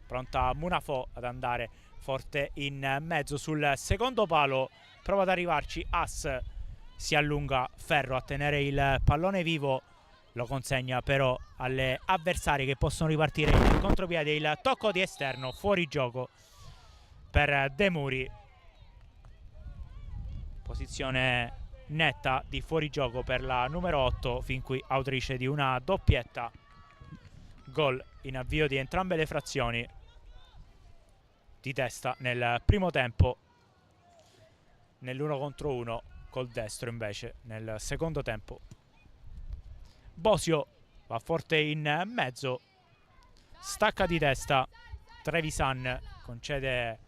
pronta Munafò ad andare forte in mezzo sul secondo palo, prova ad arrivarci As, si allunga Ferro a tenere il pallone vivo, lo consegna però alle avversarie che possono ripartire in contropiede, il tocco di esterno fuori gioco per De Muri, Posizione netta di fuorigioco per la numero 8, fin qui autrice di una doppietta. Gol in avvio di entrambe le frazioni. Di testa nel primo tempo, nell'1 contro 1 col destro invece nel secondo tempo. Bosio va forte in mezzo, stacca di testa, Trevisan concede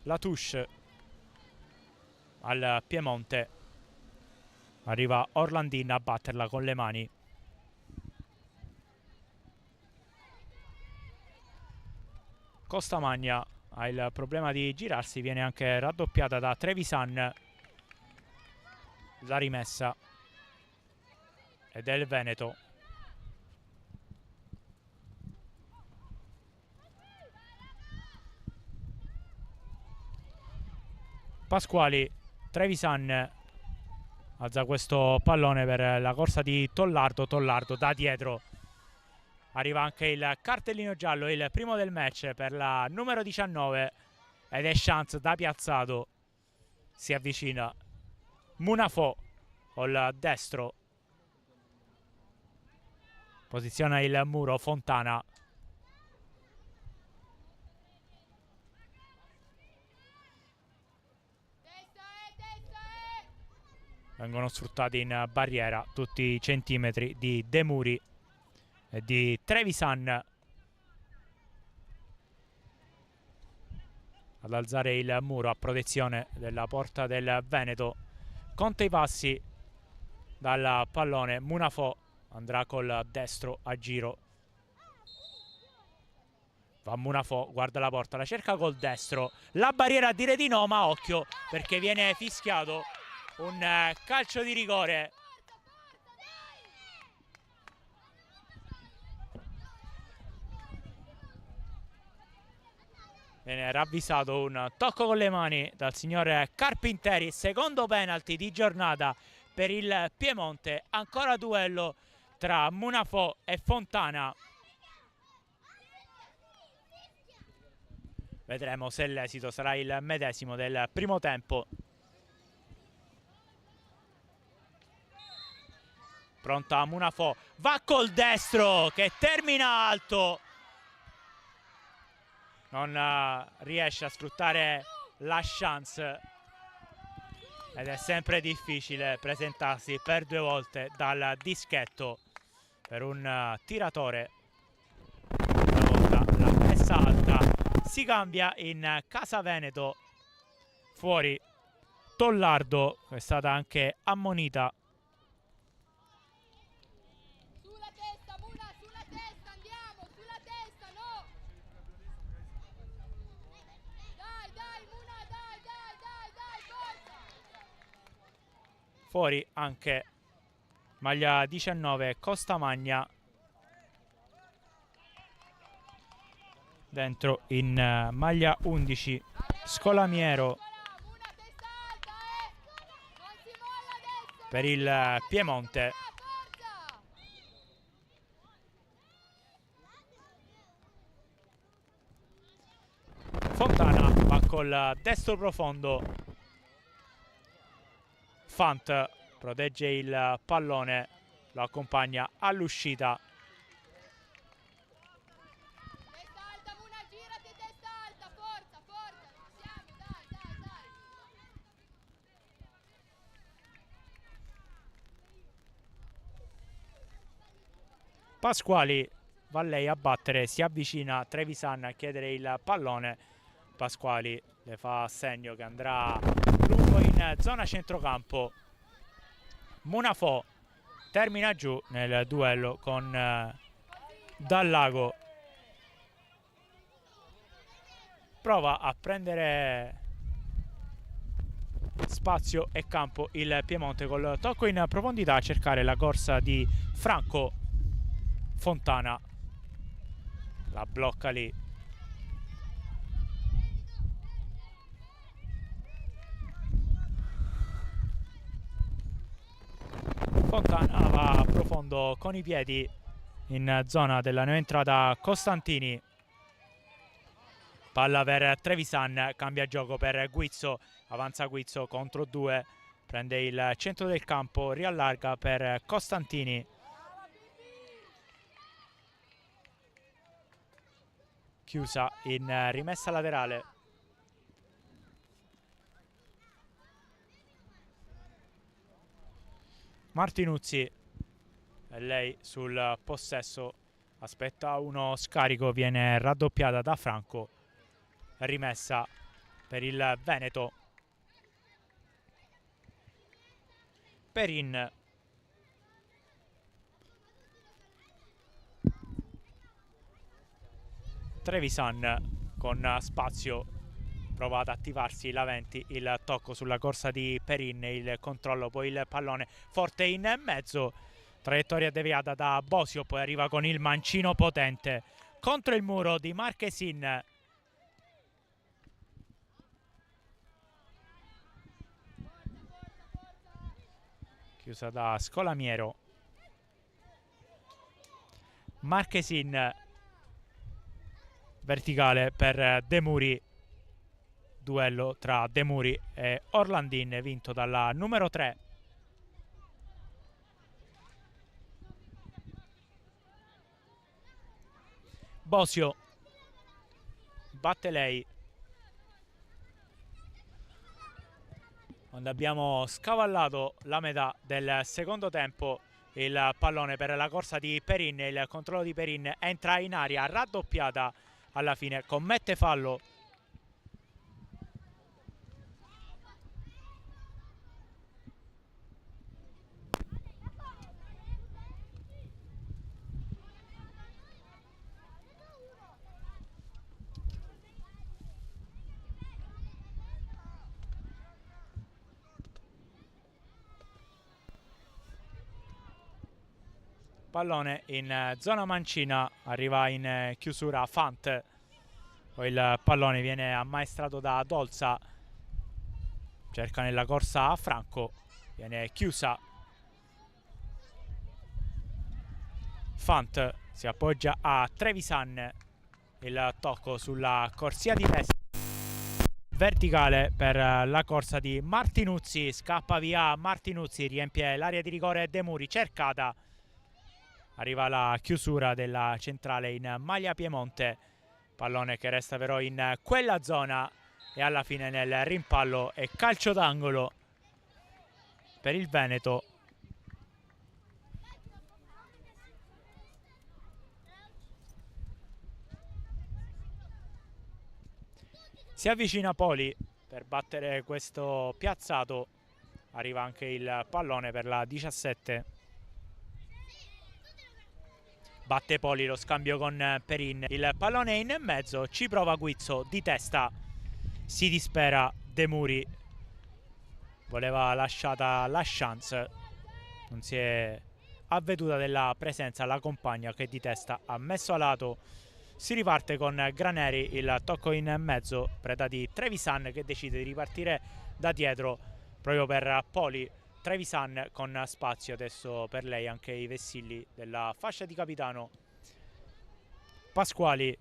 la touche al Piemonte, arriva Orlandin a batterla con le mani. Costamagna ha il problema di girarsi, viene anche raddoppiata da Trevisan. La rimessa è del Veneto. Pasquali, Trevisan alza questo pallone per la corsa di Tollardo. Tollardo da dietro. Arriva anche il cartellino giallo, il primo del match per la numero 19 ed è chance da piazzato. Si avvicina Munafò col destro, posiziona il muro Fontana. Vengono sfruttati in barriera tutti i centimetri di De Muri e di Trevisan ad alzare il muro a protezione della porta del Veneto. Conta i passi dal pallone, Munafò andrà col destro a giro. Va Munafò, guarda la porta, la cerca col destro, la barriera a dire di no, ma occhio perché viene fischiato un calcio di rigore. Viene ravvisato un tocco con le mani dal signor Carpinteri. Secondo penalty di giornata per il Piemonte. Ancora duello tra Munafò e Fontana. Vedremo se l'esito sarà il medesimo del primo tempo. Pronta Munafò, va col destro che termina alto. Non riesce a sfruttare la chance ed è sempre difficile presentarsi per due volte dal dischetto per un tiratore. Una volta la messa alta, si cambia in casa Veneto. Fuori Tollardo, che è stata anche ammonita. Fuori anche maglia 19 Costamagna. Dentro in maglia 11 Scolamiero per il Piemonte. Fontana va col destro profondo. Fant protegge il pallone, lo accompagna all'uscita. Testa alta, Muna, girati, testa alta, forza, forza, siamo, dai. Pasquali va lei a battere, si avvicina Trevisan a chiedere il pallone. Pasquali le fa segno che andrà lungo in zona centrocampo. Munafò termina giù nel duello con Dallago. Prova a prendere spazio e campo il Piemonte col tocco in profondità a cercare la corsa di Franco. Fontana la blocca lì. Fontana va profondo con i piedi in zona della neoentrata Costantini. Palla per Trevisan, cambia gioco per Guizzo, avanza Guizzo contro 2, prende il centro del campo, riallarga per Costantini. Chiusa in rimessa laterale. Martinuzzi, e lei sul possesso, aspetta uno scarico, viene raddoppiata da Franco. Rimessa per il Veneto. Perin. Trevisan con spazio prova ad attivarsi Laventi, il tocco sulla corsa di Perin, il controllo, poi il pallone forte in mezzo, traiettoria deviata da Bosio, poi arriva con il mancino potente contro il muro di Marchesin. Chiusa da Scolamiero. Marchesin, verticale per De Muri. Duello tra De Muri e Orlandin, vinto dalla numero 3. Bosio batte lei. Quando abbiamo scavallato la metà del secondo tempo, il pallone per la corsa di Perin, il controllo di Perin entra in aria, raddoppiata alla fine, commette fallo. Pallone in zona mancina, arriva in chiusura Fant, poi il pallone viene ammaestrato da Dolza, cerca nella corsa a Franco, viene chiusa. Fant si appoggia a Trevisan, il tocco sulla corsia di destra, verticale per la corsa di Martinuzzi, scappa via Martinuzzi, riempie l'area di rigore De Muri, cercata. Arriva la chiusura della centrale in maglia Piemonte, pallone che resta però in quella zona e alla fine nel rimpallo e calcio d'angolo per il Veneto. Si avvicina Poli per battere questo piazzato, arriva anche il pallone per la 17. Batte Poli, lo scambio con Perin, il pallone è in mezzo, ci prova Guizzo di testa, si dispera De Muri, voleva lasciata la chance, non si è avveduta della presenza la compagna che di testa ha messo a lato. Si riparte con Graneri, il tocco in mezzo, preda di Trevisan che decide di ripartire da dietro proprio per Poli. Trevisan con spazio adesso per lei, anche i vessilli della fascia di capitano. Pasquali,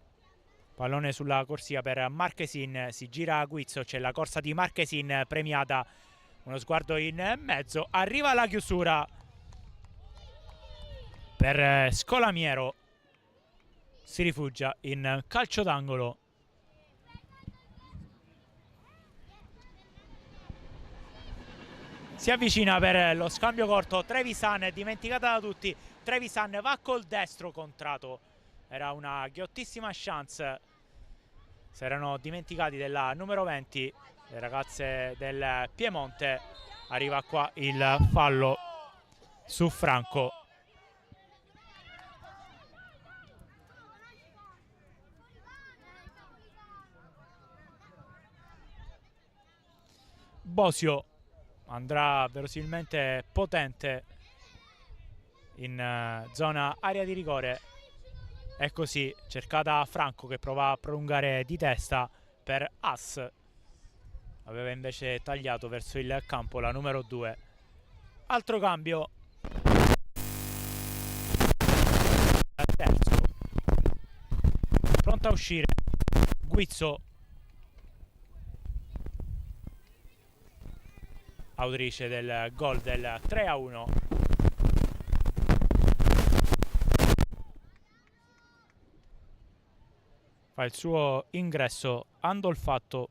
pallone sulla corsia per Marchesin, si gira a Guizzo, c'è la corsa di Marchesin premiata, uno sguardo in mezzo, arriva la chiusura per Scolamiero, si rifugia in calcio d'angolo. Si avvicina per lo scambio corto Trevisan, dimenticata da tutti. Trevisan va col destro contrato, era una ghiottissima chance, si erano dimenticati della numero 20 le ragazze del Piemonte. Arriva qua il fallo su Franco. Bosio andrà verosimilmente potente in zona area di rigore, è così, cercata Franco che prova a prolungare di testa per As, aveva invece tagliato verso il campo la numero 2. Altro cambio, terzo, pronta a uscire Guizzo, autrice del gol del 3-1. Fa il suo ingresso Andolfatto.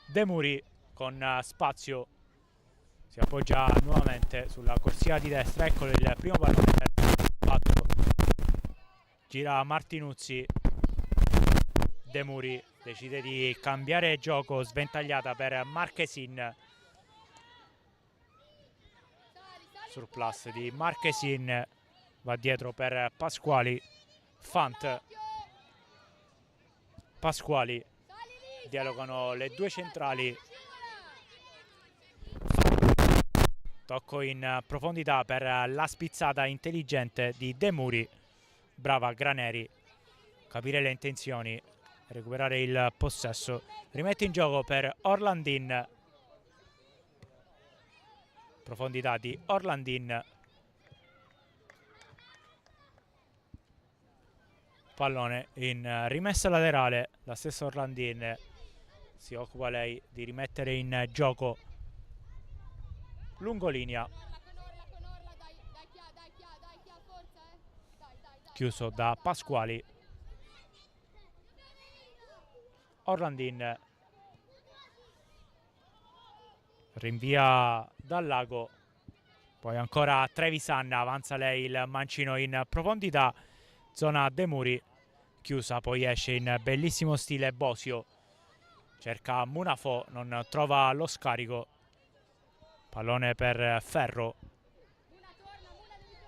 De Muri con spazio si appoggia nuovamente sulla corsia di destra. Eccolo il primo pallone per Fatto. Gira Martinuzzi. De Muri decide di cambiare gioco, sventagliata per Marchesin. Surplus di Marchesin, va dietro per Pasquali. Fant, Pasquali, dialogano le due centrali. Tocco in profondità per la spizzata intelligente di De Muri. Brava Graneri, capire le intenzioni, recuperare il possesso. Rimette in gioco per Orlandin. Profondità di Orlandin. Pallone in rimessa laterale. La stessa Orlandin si occupa lei di rimettere in gioco lungolinea. Chiuso da Pasquali. Orlandin rinvia dal lago, poi ancora Trevisan, avanza lei il mancino in profondità, zona De Muri, chiusa, poi esce in bellissimo stile Bosio, cerca Munafò, non trova lo scarico, pallone per Ferro,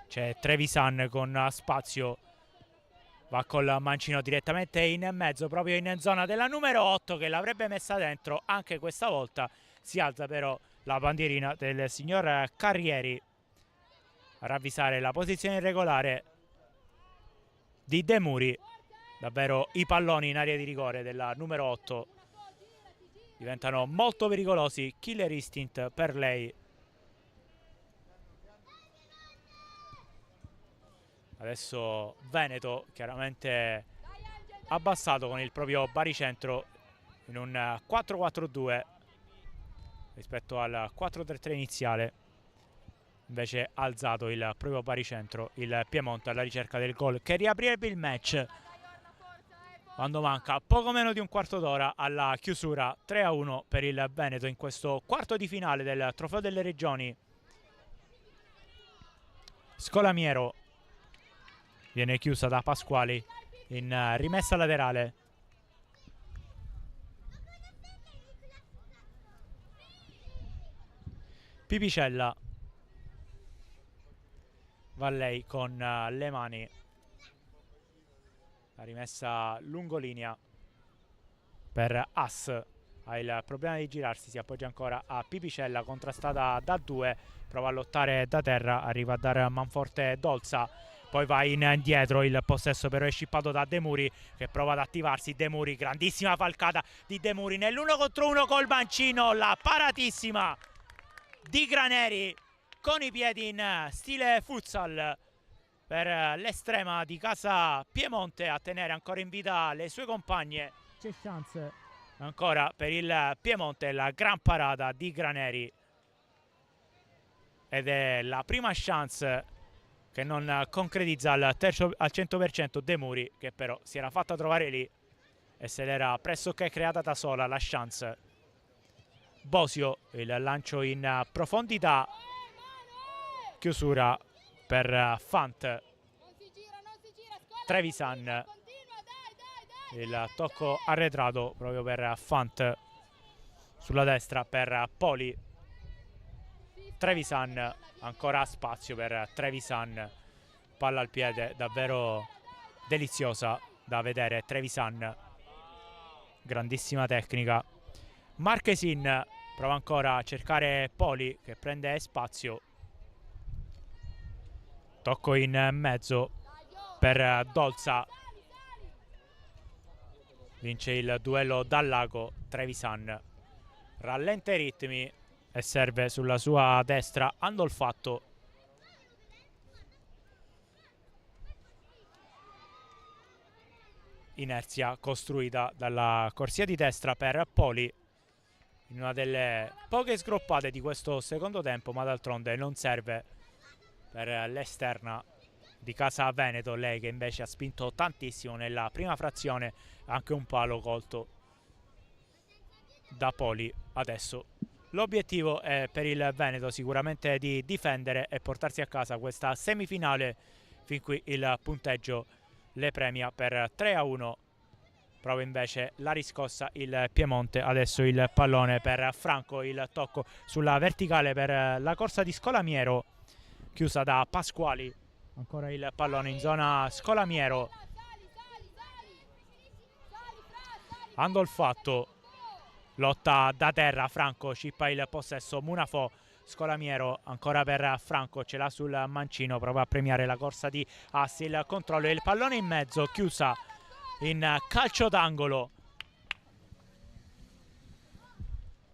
c'è Trevisan con spazio, va col mancino direttamente in mezzo, proprio in zona della numero 8 che l'avrebbe messa dentro anche questa volta. Si alza però la bandierina del signor Carrieri a ravvisare la posizione irregolare di De Muri. Davvero i palloni in area di rigore della numero 8 diventano molto pericolosi. Killer instinct per lei. Adesso Veneto chiaramente abbassato con il proprio baricentro in un 4-4-2 rispetto al 4-3-3 iniziale. Invece alzato il proprio baricentro il Piemonte alla ricerca del gol che riaprirebbe il match quando manca poco meno di un quarto d'ora alla chiusura. 3-1 per il Veneto in questo quarto di finale del Trofeo delle Regioni. Scolamiero viene chiusa da Pasquali in rimessa laterale. Pipicella va lei con le mani, la rimessa lungolinea per As, ha il problema di girarsi, si appoggia ancora a Pipicella, contrastata da due, prova a lottare da terra, arriva a dare manforte Dolza, poi va indietro, il possesso però è scippato da De Muri che prova ad attivarsi. De Muri, grandissima falcata di De Muri nell'1 contro 1 col mancino, la paratissima di Graneri con i piedi in stile futsal per l'estrema di casa Piemonte a tenere ancora in vita le sue compagne. C'è chance ancora per il Piemonte, la gran parata di Graneri ed è la prima chance che non concretizza al 100% De Muri, che però si era fatta trovare lì e se l'era pressoché creata da sola la chance. Bosio, il lancio in profondità, chiusura per Fant. Trevisan, il tocco arretrato proprio per Fant sulla destra per Poli. Trevisan, ancora spazio per Trevisan, palla al piede davvero deliziosa da vedere. Trevisan, grandissima tecnica. Marchesin prova ancora a cercare Poli che prende spazio, tocco in mezzo per Dolza, vince il duello dal lago. Trevisan rallenta i ritmi e serve sulla sua destra Andolfatto. inerzia costruita dalla corsia di destra per Poli in una delle poche sgroppate di questo secondo tempo, ma d'altronde non serve per l'esterna di Casa Veneto, lei che invece ha spinto tantissimo nella prima frazione, anche un palo colto da Poli. Adesso l'obiettivo è per il Veneto sicuramente di difendere e portarsi a casa questa semifinale. Fin qui il punteggio le premia per 3-1. Prova invece la riscossa il Piemonte. Adesso il pallone per Franco, il tocco sulla verticale per la corsa di Scolamiero, chiusa da Pasquali. Ancora il pallone in zona Scolamiero. Andolfatto, lotta da terra, Franco cippa il possesso, Munafò, Scolamiero ancora per Franco, ce l'ha sul mancino, prova a premiare la corsa di Assi, il controllo e il pallone in mezzo, chiusa in calcio d'angolo.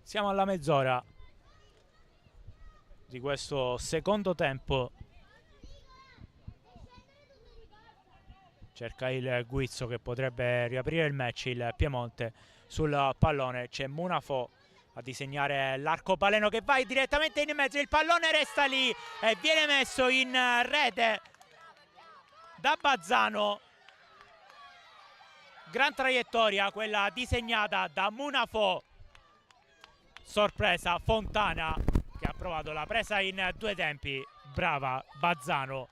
Siamo alla mezz'ora di questo secondo tempo. Cerca il Guizzo che potrebbe riaprire il match. Il Piemonte sul pallone, c'è Munafò a disegnare l'arcobaleno che va direttamente in mezzo. Il pallone resta lì e viene messo in rete da Bazzano. Gran traiettoria quella disegnata da Munafò. Sorpresa Fontana che ha provato la presa in due tempi. Brava Bazzano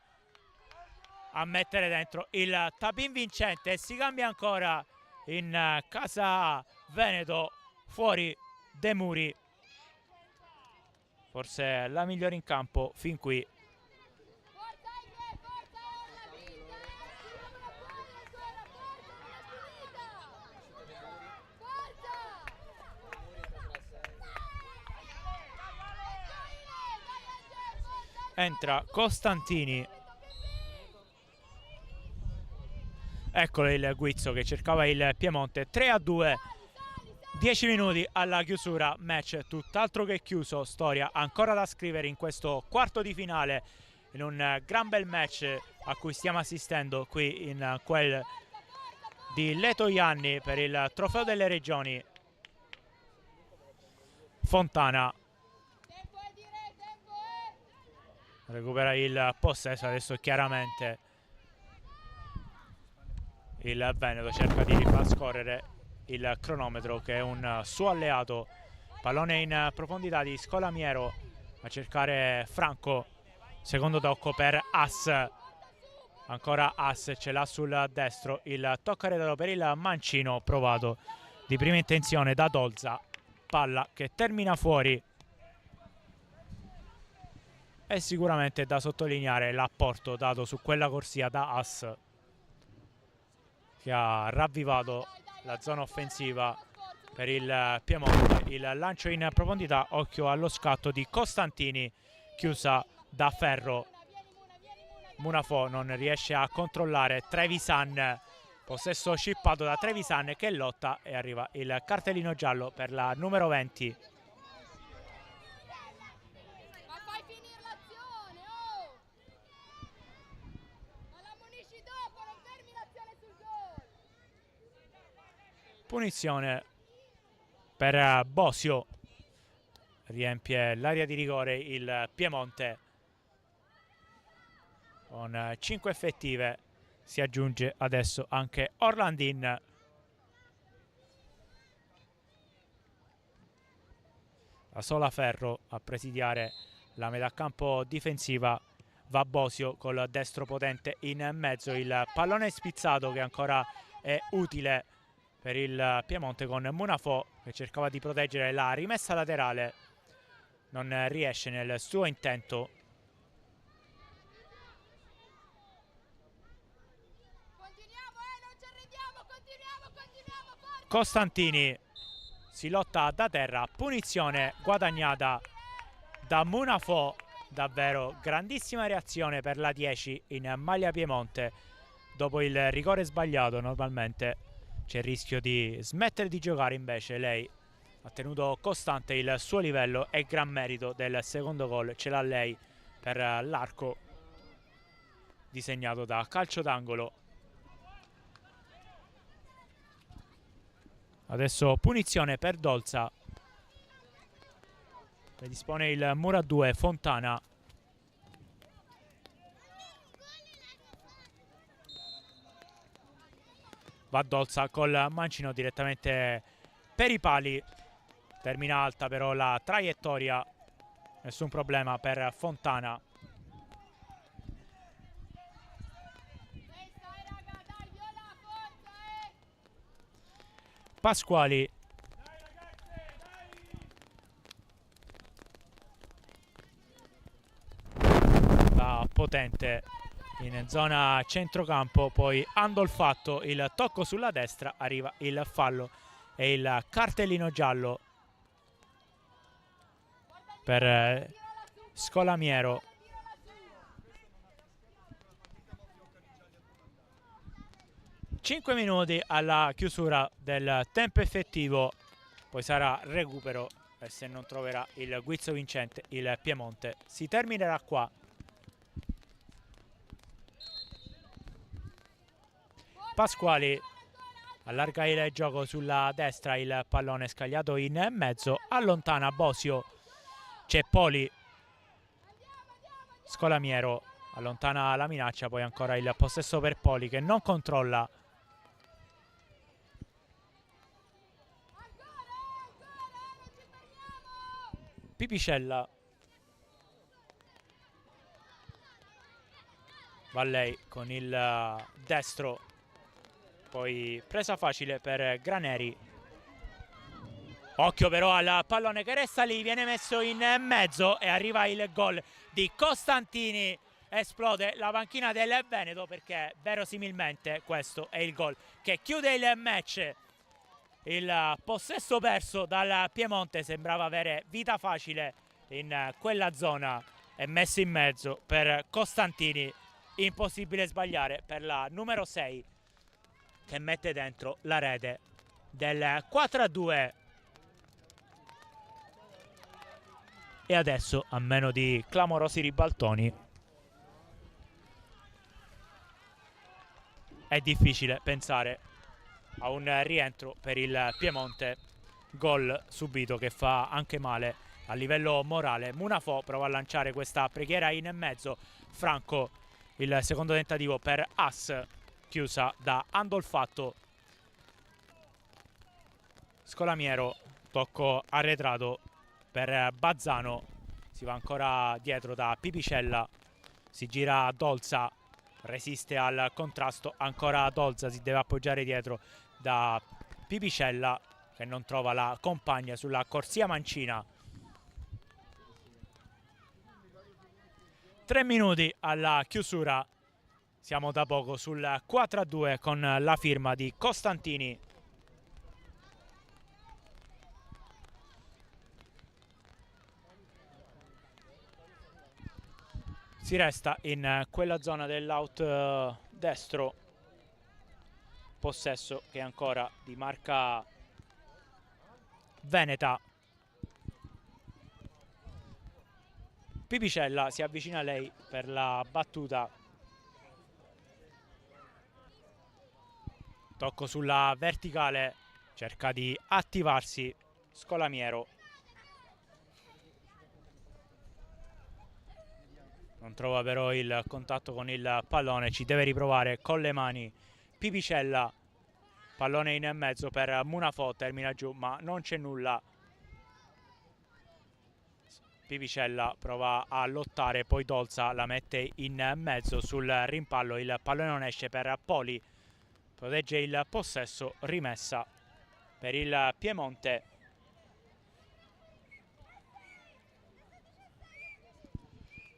a mettere dentro il tap-in vincente e si cambia ancora in Casa Veneto, fuori De Muri. Forse la migliore in campo fin qui. Entra Costantini. Eccolo il Guizzo che cercava il Piemonte. 3-2, 10 minuti alla chiusura, match tutt'altro che chiuso, storia ancora da scrivere in questo quarto di finale, in un gran bel match a cui stiamo assistendo qui in quel di Letojanni per il trofeo delle regioni. Fontana recupera il possesso, adesso chiaramente il Veneto cerca di far scorrere il cronometro che è un suo alleato. Pallone in profondità di Scolamiero a cercare Franco, secondo tocco per Ass, ancora Ass ce l'ha sul destro, il tocco arretrato per il mancino provato di prima intenzione da Dolza, palla che termina fuori. E sicuramente da sottolineare l'apporto dato su quella corsia da Ass, che ha ravvivato la zona offensiva per il Piemonte. Il lancio in profondità, occhio allo scatto di Costantini, chiusa da Ferro. Munafò non riesce a controllare Trevisan, possesso scippato da Trevisan che lotta e arriva il cartellino giallo per la numero 20. Punizione per Bosio, riempie l'area di rigore il Piemonte con 5 effettive, si aggiunge adesso anche Orlandin. La sola Ferro a presidiare la metà campo difensiva, va Bosio col destro potente in mezzo, il pallone spizzato che ancora è utile per il Piemonte con Munafò che cercava di proteggere la rimessa laterale, non riesce nel suo intento. Costantini si lotta da terra, punizione guadagnata da Munafò, davvero grandissima reazione per la 10 in maglia Piemonte. Dopo il rigore sbagliato normalmente c'è il rischio di smettere di giocare, invece lei ha tenuto costante il suo livello e gran merito del secondo gol ce l'ha lei per l'arco disegnato da calcio d'angolo. Adesso punizione per Dolza. Dispone il muro a 2, Fontana. Va Dolza col mancino direttamente per i pali. Termina alta però la traiettoria. Nessun problema per Fontana. Pasquali. Va potente in zona centrocampo, poi Andolfatto, il tocco sulla destra, arriva il fallo e il cartellino giallo per Scolamiero. Cinque minuti alla chiusura del tempo effettivo, poi sarà recupero e se non troverà il guizzo vincente il Piemonte. Si terminerà qua. Pasquali allarga il gioco sulla destra, il pallone scagliato in mezzo, allontana Bosio, c'è Poli, Scolamiero allontana la minaccia, poi ancora il possesso per Poli che non controlla. Pipicella, va lei con il destro, poi presa facile per Graneri. Occhio però al pallone che resta lì, viene messo in mezzo e arriva il gol di Costantini. Esplode la panchina del Veneto perché verosimilmente questo è il gol che chiude il match. Il possesso perso dal Piemonte sembrava avere vita facile in quella zona e messo in mezzo per Costantini. Impossibile sbagliare per la numero 6 che mette dentro la rete del 4-2. E adesso, a meno di clamorosi ribaltoni, è difficile pensare a un rientro per il Piemonte. Gol subito che fa anche male a livello morale. Munafò prova a lanciare questa preghiera in mezzo. Franco, il secondo tentativo per As, chiusa da Andolfatto. Scolamiero, tocco arretrato per Bazzano, si va ancora dietro da Pipicella, si gira Dolza, resiste al contrasto, ancora Dolza, si deve appoggiare dietro da Pipicella che non trova la compagna sulla corsia mancina. 3 minuti alla chiusura, siamo da poco sul 4-2 con la firma di Costantini. Si resta in quella zona dell'out destro, possesso che è ancora di marca veneta. Pipicella si avvicina a lei per la battuta. Tocco sulla verticale, cerca di attivarsi Scolamiero. Non trova però il contatto con il pallone, ci deve riprovare con le mani Pipicella. Pallone in mezzo per Munafò, termina giù ma non c'è nulla. Pipicella prova a lottare, poi Dolza la mette in mezzo sul rimpallo, il pallone non esce per Poli, protegge il possesso, rimessa per il Piemonte.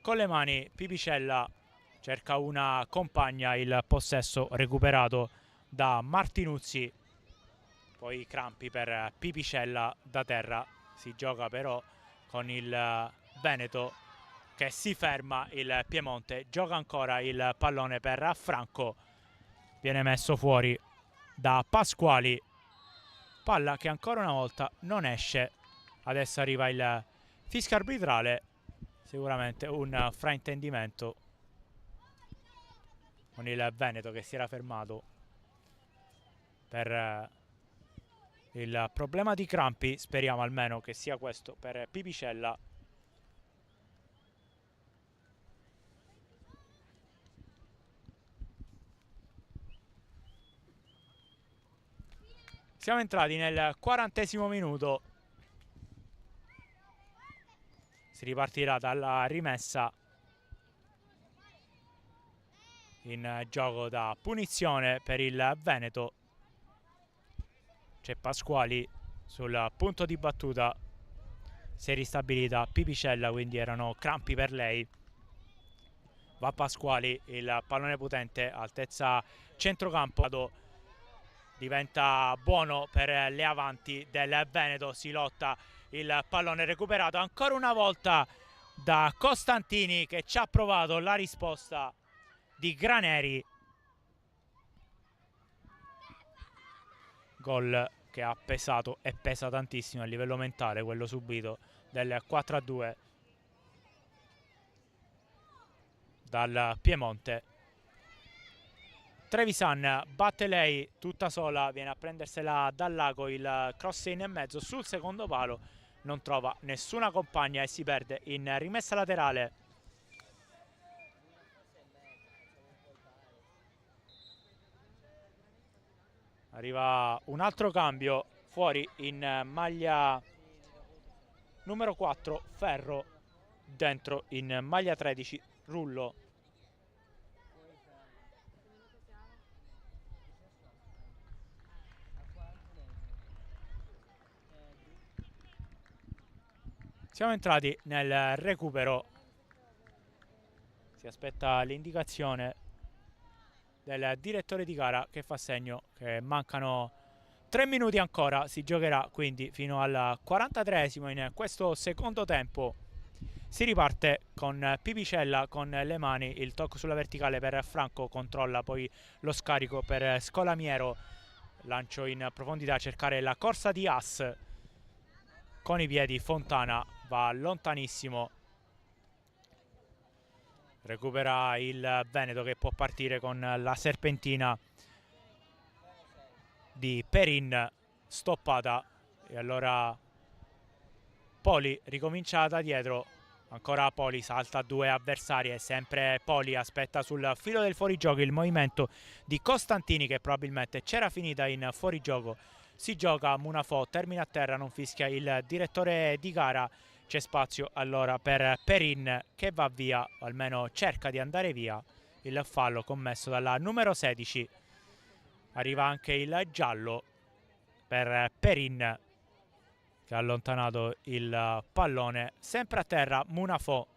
Con le mani Pipicella cerca una compagna, il possesso recuperato da Martinuzzi, poi crampi per Pipicella da terra, si gioca però con il Veneto che si ferma, il Piemonte gioca ancora il pallone per Franco, viene messo fuori da Pasquali, palla che ancora una volta non esce. Adesso arriva il fischio arbitrale, sicuramente un fraintendimento con il Veneto che si era fermato per il problema di crampi, speriamo almeno che sia questo per Pipicella. Siamo entrati nel 40° minuto. Si ripartirà dalla rimessa in gioco da punizione per il Veneto. C'è Pasquali sul punto di battuta. Si è ristabilita Pipicella, quindi erano crampi per lei. Va Pasquali, il pallone potente, altezza centrocampo. Diventa buono per le avanti del Veneto. Si lotta, il pallone recuperato ancora una volta da Costantini, che ci ha provato la risposta di Graneri. Gol che ha pesato e pesa tantissimo a livello mentale, quello subito del 4-2 dal Piemonte. Trevisan batte lei tutta sola, viene a prendersela dal lago, il cross in mezzo sul secondo palo, non trova nessuna compagna e si perde in rimessa laterale. Arriva un altro cambio, fuori in maglia numero 4 Ferro, dentro in maglia 13 Rullo. Siamo entrati nel recupero, si aspetta l'indicazione del direttore di gara che fa segno che mancano 3 minuti ancora. Si giocherà quindi fino al 43esimo in questo secondo tempo. Si riparte con Pipicella con le mani, il tocco sulla verticale per Franco, controlla poi lo scarico per Scolamiero, lancio in profondità a cercare la corsa di As con i piedi. Fontana va lontanissimo, recupera il Veneto che può partire con la serpentina di Perin, stoppata, e allora Poli ricomincia da dietro, ancora Poli, salta due avversari e sempre Poli aspetta sul filo del fuorigioco il movimento di Costantini, che probabilmente c'era finita in fuorigioco. Si gioca Munafò, termina a terra, non fischia il direttore di gara. C'è spazio allora per Perin che va via, o almeno cerca di andare via. Il fallo commesso dalla numero 16. Arriva anche il giallo per Perin, che ha allontanato il pallone. Sempre a terra Munafò.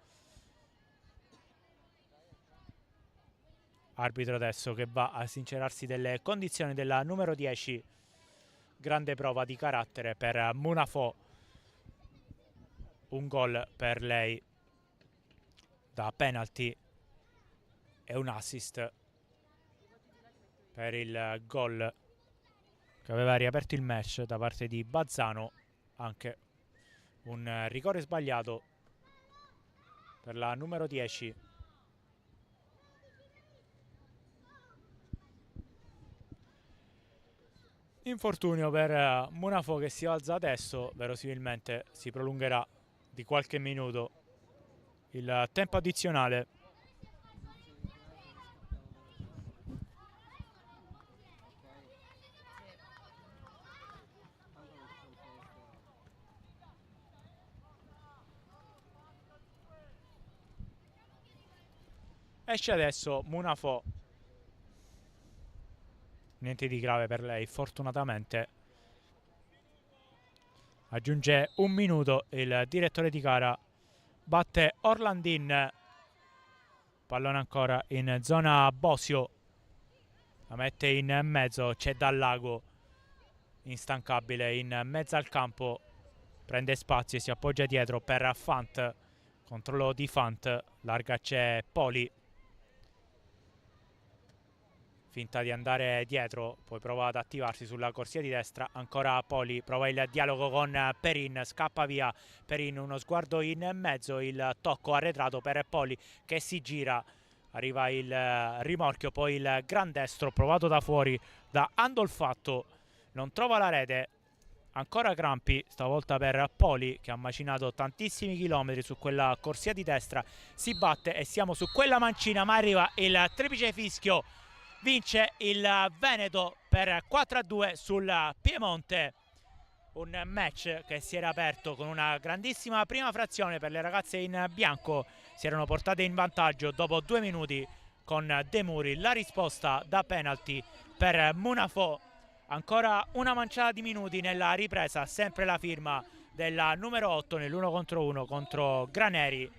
Arbitro adesso che va a sincerarsi delle condizioni della numero 10. Grande prova di carattere per Munafò. Un gol per lei da penalty e un assist per il gol che aveva riaperto il match da parte di Bazzano. Anche un rigore sbagliato per la numero 10. Infortunio per Munafò che si alza adesso, verosimilmente si prolungherà di qualche minuto il tempo addizionale. Esce adesso Munafò, niente di grave per lei fortunatamente. Aggiunge un minuto il direttore di gara, batte Orlandin, pallone ancora in zona Bosio, la mette in mezzo, c'è Dallago, instancabile in mezzo al campo, prende spazio e si appoggia dietro per Fant, controllo di Fant, larga c'è Poli, finta di andare dietro, poi prova ad attivarsi sulla corsia di destra, ancora Poli, prova il dialogo con Perin, scappa via Perin, uno sguardo in mezzo, il tocco arretrato per Poli che si gira, arriva il rimorchio, poi il gran destro provato da fuori da Andolfatto, non trova la rete, ancora Crampi, stavolta per Poli che ha macinato tantissimi chilometri su quella corsia di destra, si batte e siamo su quella mancina, ma arriva il triplice fischio, vince il Veneto per 4-2 sul Piemonte. Un match che si era aperto con una grandissima prima frazione per le ragazze in bianco, si erano portate in vantaggio dopo 2 minuti con De Muri, la risposta da penalty per Munafò. Ancora una manciata di minuti nella ripresa, sempre la firma della numero 8 nell'1 contro 1 contro Graneri,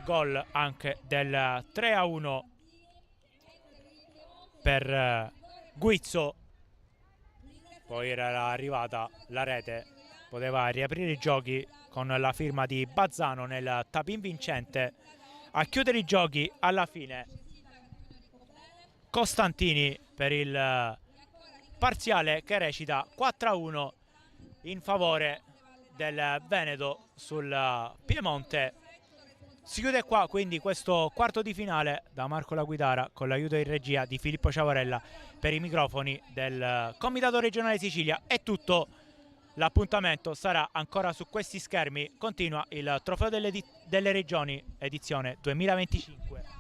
gol anche del 3-1 per Guizzo. Poi era arrivata la rete, poteva riaprire i giochi con la firma di Bazzano nel tap-in vincente. A chiudere i giochi alla fine Costantini per il parziale che recita 4-1 in favore del Veneto sul Piemonte. Si chiude qua quindi questo quarto di finale. Da Marco La Guidara, con l'aiuto in regia di Filippo Ciavarella, per i microfoni del Comitato Regionale Sicilia è tutto. L'appuntamento sarà ancora su questi schermi. Continua il Trofeo delle Regioni edizione 2025.